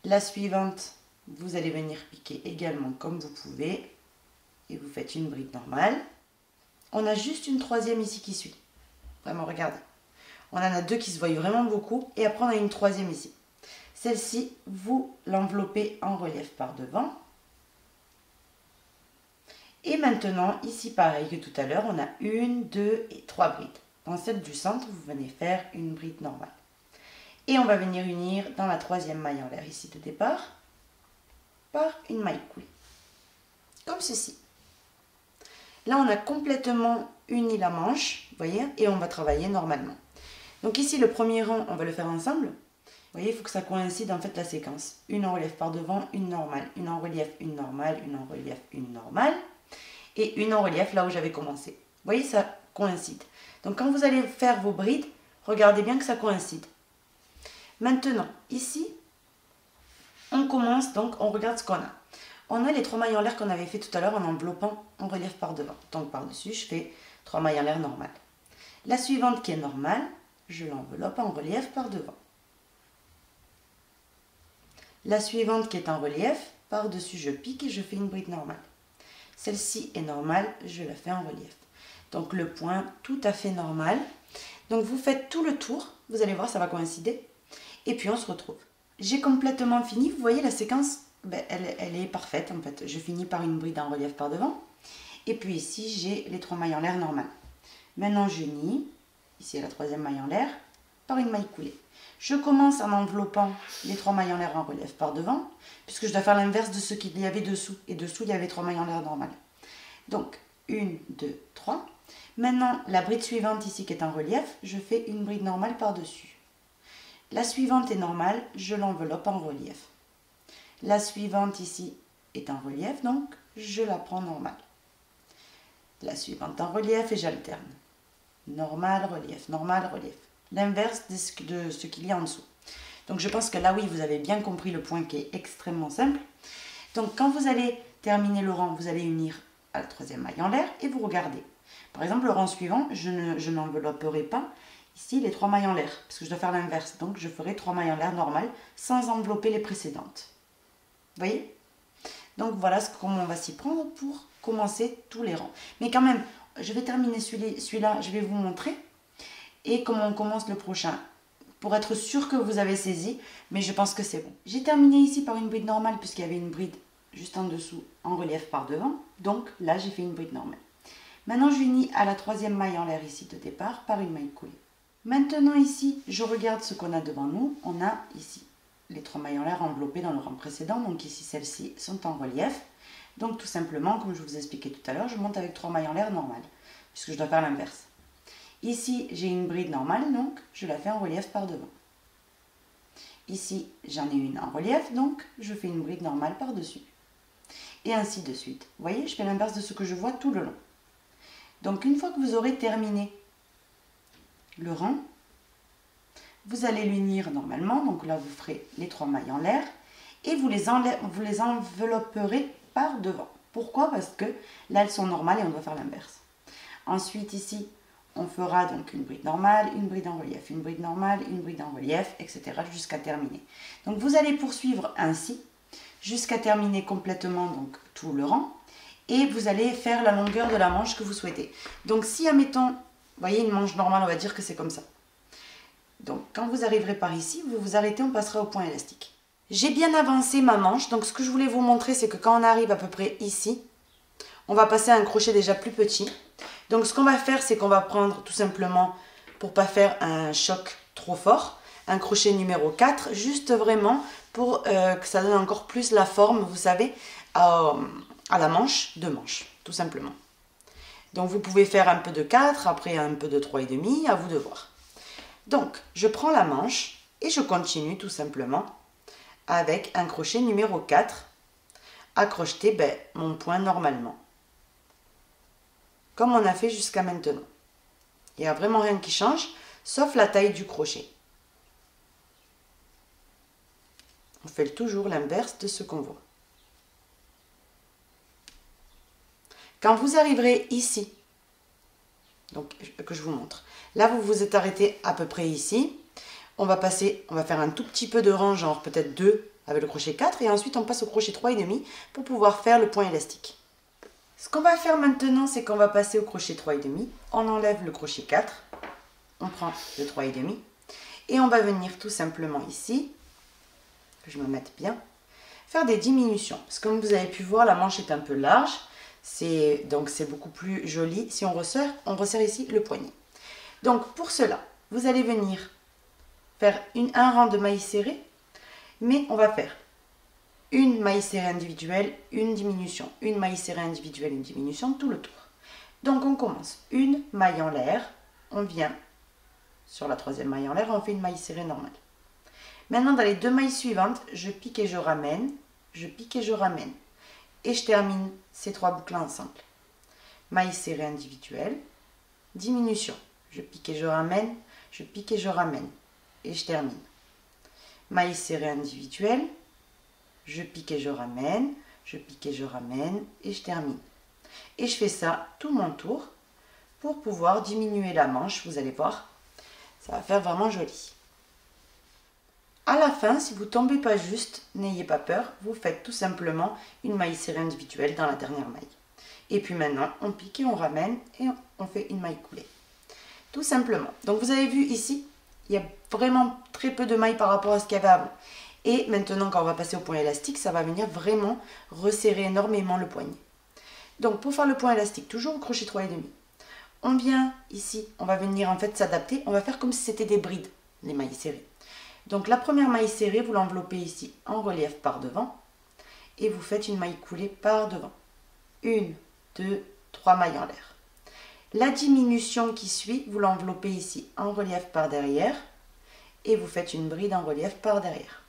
La suivante, vous allez venir piquer également comme vous pouvez. Et vous faites une bride normale. On a juste une troisième ici qui suit. Vraiment, regardez. On en a 2 qui se voient vraiment beaucoup. Et après, on a une troisième ici. Celle-ci, vous l'enveloppez en relief par devant. Et maintenant, ici, pareil que tout à l'heure, on a 1, 2 et 3 brides. Dans celle du centre, vous venez faire une bride normale. Et on va venir unir dans la troisième maille en l'air ici de départ par une maille coulée. Comme ceci. Là, on a complètement uni la manche, vous voyez, et on va travailler normalement. Donc ici, le premier rang, on va le faire ensemble. Vous voyez, il faut que ça coïncide en fait la séquence. Une en relief par devant, une normale, une en relief, une normale, une en relief, une normale. Et une en relief là où j'avais commencé. Vous voyez, ça coïncide. Donc quand vous allez faire vos brides, regardez bien que ça coïncide. Maintenant, ici, on commence, donc on regarde ce qu'on a. On a les 3 mailles en l'air qu'on avait fait tout à l'heure en enveloppant en relief par devant. Donc par-dessus, je fais 3 mailles en l'air normales. La suivante qui est normale, je l'enveloppe en relief par devant. La suivante qui est en relief, par-dessus, je pique et je fais une bride normale. Celle-ci est normale, je la fais en relief. Donc le point tout à fait normal. Donc vous faites tout le tour, vous allez voir, ça va coïncider. Et puis on se retrouve. J'ai complètement fini, vous voyez la séquence, elle est parfaite en fait. Je finis par une bride en relief par devant. Et puis ici, j'ai les 3 mailles en l'air normales. Maintenant, je unis, ici la 3e maille en l'air, par une maille coulée. Je commence en enveloppant les 3 mailles en l'air en relief par devant, puisque je dois faire l'inverse de ce qu'il y avait dessous. Et dessous, il y avait 3 mailles en l'air normales. Donc, 1, 2, 3. Maintenant, la bride suivante ici qui est en relief, je fais une bride normale par-dessus. La suivante est normale, je l'enveloppe en relief. La suivante ici est en relief, donc je la prends normale. La suivante en relief et j'alterne. Normal, relief, normal, relief. L'inverse de ce qu'il y a en dessous. Donc je pense que là, oui, vous avez bien compris le point qui est extrêmement simple. Donc quand vous allez terminer le rang, vous allez unir à la 3e maille en l'air et vous regardez. Par exemple, le rang suivant, je n'envelopperai pas ici les 3 mailles en l'air, parce que je dois faire l'inverse. Donc je ferai 3 mailles en l'air normales sans envelopper les précédentes. Vous voyez? Donc voilà comment on va s'y prendre pour commencer tous les rangs. Mais quand même, je vais terminer celui-là, je vais vous montrer. Et comment on commence le prochain, pour être sûr que vous avez saisi, mais je pense que c'est bon. J'ai terminé ici par une bride normale, puisqu'il y avait une bride juste en dessous, en relief par devant. Donc là, j'ai fait une bride normale. Maintenant, j'unis à la 3e maille en l'air ici de départ par une maille coulée. Maintenant ici, je regarde ce qu'on a devant nous. On a ici les 3 mailles en l'air enveloppées dans le rang précédent. Donc ici, celles-ci sont en relief. Donc tout simplement, comme je vous expliquais tout à l'heure, je monte avec 3 mailles en l'air normales, puisque je dois faire l'inverse. Ici, j'ai une bride normale, donc je la fais en relief par devant. Ici, j'en ai une en relief, donc je fais une bride normale par-dessus. Et ainsi de suite. Vous voyez, je fais l'inverse de ce que je vois tout le long. Donc, une fois que vous aurez terminé le rang, vous allez l'unir normalement. Donc là, vous ferez les 3 mailles en l'air et vous les envelopperez par devant. Pourquoi? Parce que là, elles sont normales et on doit faire l'inverse. Ensuite, ici, on fera donc une bride normale, une bride en relief, une bride normale, une bride en relief, etc. jusqu'à terminer. Donc vous allez poursuivre ainsi jusqu'à terminer complètement donc tout le rang et vous allez faire la longueur de la manche que vous souhaitez. Donc si, admettons, vous voyez une manche normale, on va dire que c'est comme ça. Donc quand vous arriverez par ici, vous vous arrêtez, on passera au point élastique. J'ai bien avancé ma manche, donc ce que je voulais vous montrer, c'est que quand on arrive à peu près ici, on va passer à un crochet déjà plus petit. Donc ce qu'on va faire, c'est qu'on va prendre tout simplement, pour ne pas faire un choc trop fort, un crochet numéro 4, juste vraiment pour que ça donne encore plus la forme, vous savez, à la manche, de manche, tout simplement. Donc vous pouvez faire un peu de 4, après un peu de 3,5, à vous de voir. Donc je prends la manche et je continue tout simplement avec un crochet numéro 4 à crocheter mon point normalement. Comme on a fait jusqu'à maintenant. Il n'y a vraiment rien qui change, sauf la taille du crochet. On fait toujours l'inverse de ce qu'on voit. Quand vous arriverez ici, donc que je vous montre, là vous vous êtes arrêté à peu près ici, on va faire un tout petit peu de rang, genre peut-être 2 avec le crochet 4, et ensuite on passe au crochet 3,5 pour pouvoir faire le point élastique. Ce qu'on va faire maintenant, c'est qu'on va passer au crochet 3,5, on enlève le crochet 4, on prend le 3,5 et on va venir tout simplement ici, que je me mette bien, faire des diminutions. Parce que comme vous avez pu voir, la manche est un peu large, donc c'est beaucoup plus joli. Si on resserre ici le poignet. Donc pour cela, vous allez venir faire un rang de mailles serrées, mais on va faire une maille serrée individuelle, une diminution, une maille serrée individuelle, une diminution, tout le tour. Donc on commence une maille en l'air, on vient sur la 3e maille en l'air, on fait une maille serrée normale. Maintenant dans les 2 mailles suivantes, je pique et je ramène, je pique et je ramène. Et je termine ces 3 boucles ensemble. Maille serrée individuelle, diminution, je pique et je ramène, je pique et je ramène. Et je termine. Maille serrée individuelle, je pique et je ramène, je pique et je ramène, et je termine. Et je fais ça tout mon tour pour pouvoir diminuer la manche, vous allez voir, ça va faire vraiment joli. À la fin, si vous ne tombez pas juste, n'ayez pas peur, vous faites tout simplement une maille serrée individuelle dans la dernière maille. Et puis maintenant, on pique et on ramène et on fait une maille coulée. Tout simplement. Donc vous avez vu ici, il y a vraiment très peu de mailles par rapport à ce qu'il y avait avant. Et maintenant, quand on va passer au point élastique, ça va venir vraiment resserrer énormément le poignet. Donc pour faire le point élastique, toujours au crochet 3,5. On vient ici, on va venir en fait s'adapter. On va faire comme si c'était des brides, les mailles serrées. Donc la première maille serrée, vous l'enveloppez ici en relief par devant. Et vous faites une maille coulée par devant. 1, 2, 3 mailles en l'air. La diminution qui suit, vous l'enveloppez ici en relief par derrière. Et vous faites une bride en relief par derrière.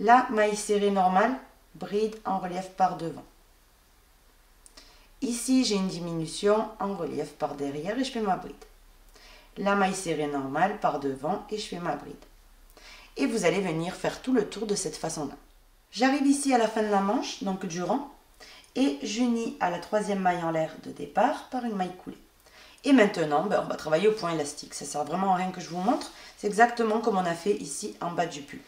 La maille serrée normale, bride en relief par devant. Ici, j'ai une diminution en relief par derrière et je fais ma bride. La maille serrée normale par devant et je fais ma bride. Et vous allez venir faire tout le tour de cette façon-là. J'arrive ici à la fin de la manche, donc du rang, et j'unis à la troisième maille en l'air de départ par une maille coulée. Et maintenant, on va travailler au point élastique. Ça sert vraiment à rien que je vous montre. C'est exactement comme on a fait ici en bas du pull.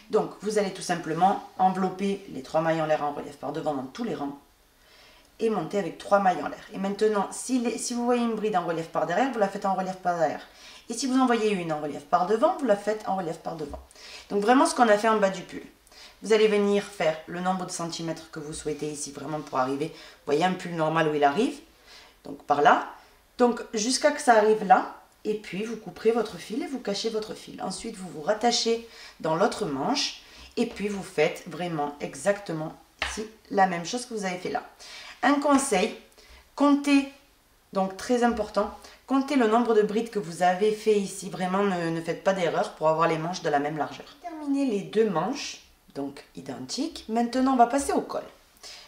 Donc, vous allez tout simplement envelopper les 3 mailles en l'air en relief par devant dans tous les rangs et monter avec 3 mailles en l'air. Et maintenant, si vous voyez une bride en relief par derrière, vous la faites en relief par derrière. Et si vous en voyez une en relief par devant, vous la faites en relief par devant. Donc vraiment ce qu'on a fait en bas du pull. Vous allez venir faire le nombre de centimètres que vous souhaitez ici vraiment pour arriver. Vous voyez un pull normal où il arrive, donc par là. Donc jusqu'à que ça arrive là, et puis vous couperez votre fil et vous cachez votre fil. Ensuite, vous vous rattachez dans l'autre manche et puis vous faites vraiment exactement ici la même chose que vous avez fait là. Un conseil, comptez, donc très important, comptez le nombre de brides que vous avez fait ici. Vraiment, ne faites pas d'erreur pour avoir les manches de la même largeur. Terminez les deux manches, donc identiques. Maintenant, on va passer au col.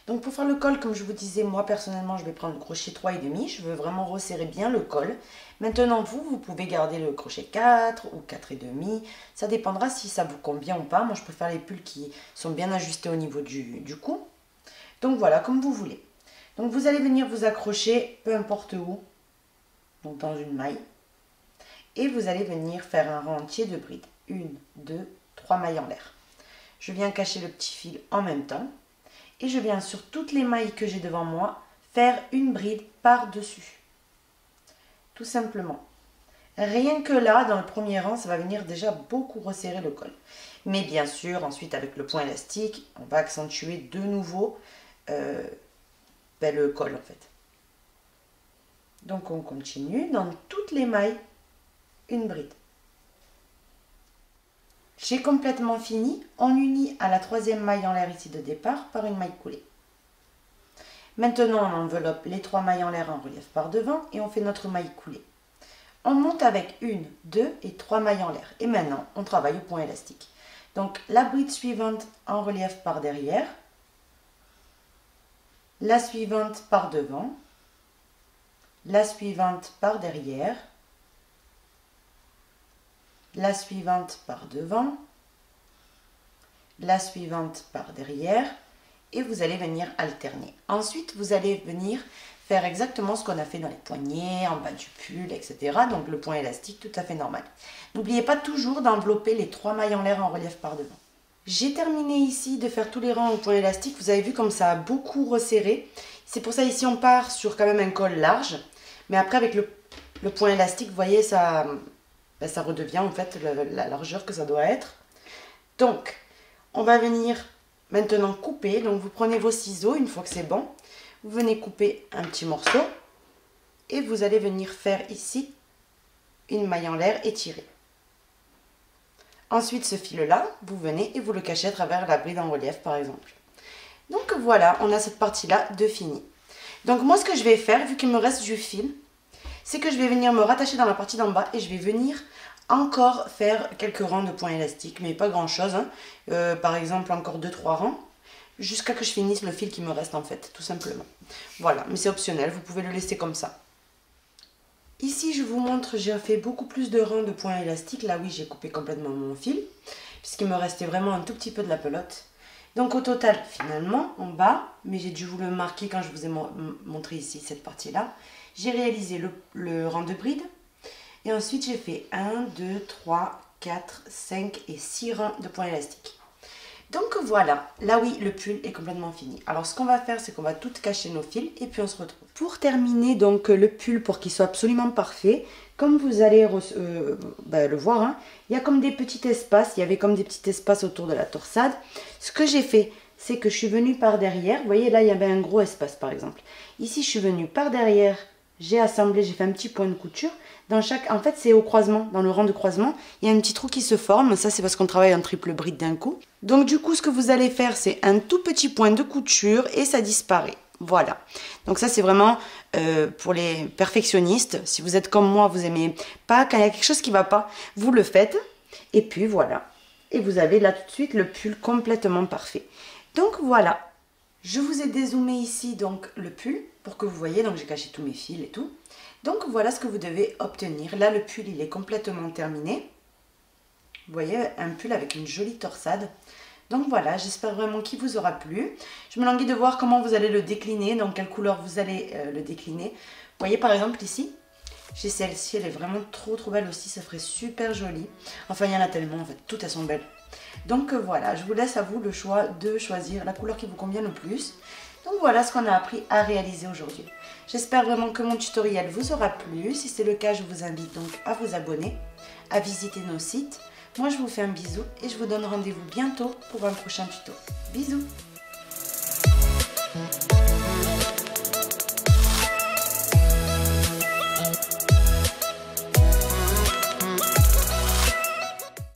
Donc pour faire le col, comme je vous disais, moi personnellement, je vais prendre le crochet 3,5. Je veux vraiment resserrer bien le col. Maintenant, vous pouvez garder le crochet 4 ou 4,5. Ça dépendra si ça vous convient ou pas. Moi, je préfère les pulls qui sont bien ajustés au niveau du cou. Donc voilà, comme vous voulez. Donc vous allez venir vous accrocher, peu importe où, donc dans une maille. Et vous allez venir faire un rang entier de brides. 1, 2, 3 mailles en l'air. Je viens cacher le petit fil en même temps. Et je viens sur toutes les mailles que j'ai devant moi faire une bride par-dessus. Tout simplement. Rien que là, dans le premier rang, ça va venir déjà beaucoup resserrer le col. Mais bien sûr, ensuite avec le point élastique, on va accentuer de nouveau le col en fait. Donc on continue dans toutes les mailles, une bride. J'ai complètement fini. On unit à la troisième maille en l'air ici de départ par une maille coulée. Maintenant, on enveloppe les 3 mailles en l'air en relief par devant et on fait notre maille coulée. On monte avec 1, 2 et 3 mailles en l'air. Et maintenant, on travaille au point élastique. Donc, la bride suivante en relief par derrière, la suivante par devant, la suivante par derrière, la suivante par devant, la suivante par derrière, et vous allez venir alterner. Ensuite, vous allez venir faire exactement ce qu'on a fait dans les poignets, en bas du pull, etc. Donc le point élastique, tout à fait normal. N'oubliez pas toujours d'envelopper les 3 mailles en l'air en relief par devant. J'ai terminé ici de faire tous les rangs au point élastique. Vous avez vu comme ça a beaucoup resserré. C'est pour ça ici on part sur quand même un col large. Mais après avec le point élastique, vous voyez, ça redevient en fait la largeur que ça doit être. Donc, on va venir maintenant couper. Donc vous prenez vos ciseaux une fois que c'est bon. Vous venez couper un petit morceau. Et vous allez venir faire ici une maille en l'air et tirer. Ensuite, ce fil-là, vous venez et vous le cachez à travers la bride en relief, par exemple. Donc voilà, on a cette partie-là de fini. Donc moi, ce que je vais faire, vu qu'il me reste du fil, c'est que je vais venir me rattacher dans la partie d'en bas et je vais venir encore faire quelques rangs de points élastiques, mais pas grand-chose. Hein. Par exemple, encore 2-3 rangs, jusqu'à que je finisse le fil qui me reste en fait, tout simplement. Voilà, mais c'est optionnel, vous pouvez le laisser comme ça. Ici, je vous montre, j'ai fait beaucoup plus de rangs de points élastiques. Là, oui, j'ai coupé complètement mon fil, puisqu'il me restait vraiment un tout petit peu de la pelote. Donc, au total, finalement, en bas, mais j'ai dû vous le marquer quand je vous ai montré ici cette partie-là, j'ai réalisé le rang de bride. Et ensuite, j'ai fait 1, 2, 3, 4, 5 et 6 rangs de points élastiques. Donc voilà, là oui, le pull est complètement fini. Alors ce qu'on va faire, c'est qu'on va tout cacher nos fils et puis on se retrouve. Pour terminer donc le pull, pour qu'il soit absolument parfait, comme vous allez le voir, hein, il y a comme des petits espaces, il y avait comme des petits espaces autour de la torsade. Ce que j'ai fait, c'est que je suis venue par derrière, vous voyez là il y avait un gros espace par exemple. Ici je suis venue par derrière, j'ai assemblé, j'ai fait un petit point de couture. En fait c'est au croisement, dans le rang de croisement, il y a un petit trou qui se forme, ça c'est parce qu'on travaille en triple bride d'un coup. Donc du coup ce que vous allez faire c'est un tout petit point de couture et ça disparaît. Voilà, donc ça c'est vraiment pour les perfectionnistes. Si vous êtes comme moi, vous aimez pas, quand il y a quelque chose qui ne va pas, vous le faites. Et puis voilà, et vous avez là tout de suite le pull complètement parfait. Donc voilà, je vous ai dézoomé ici donc le pull pour que vous voyez, donc j'ai caché tous mes fils et tout. Donc voilà ce que vous devez obtenir. Là le pull il est complètement terminé. Vous voyez, un pull avec une jolie torsade. Donc voilà, j'espère vraiment qu'il vous aura plu. Je me languis de voir comment vous allez le décliner, dans quelle couleur vous allez le décliner. Vous voyez par exemple ici, j'ai celle-ci, elle est vraiment trop belle aussi, ça ferait super joli. Enfin, il y en a tellement, en fait, toutes elles sont belles. Donc voilà, je vous laisse à vous le choix de choisir la couleur qui vous convient le plus. Donc voilà ce qu'on a appris à réaliser aujourd'hui. J'espère vraiment que mon tutoriel vous aura plu. Si c'est le cas, je vous invite donc à vous abonner, à visiter nos sites. Moi, je vous fais un bisou et je vous donne rendez-vous bientôt pour un prochain tuto. Bisous!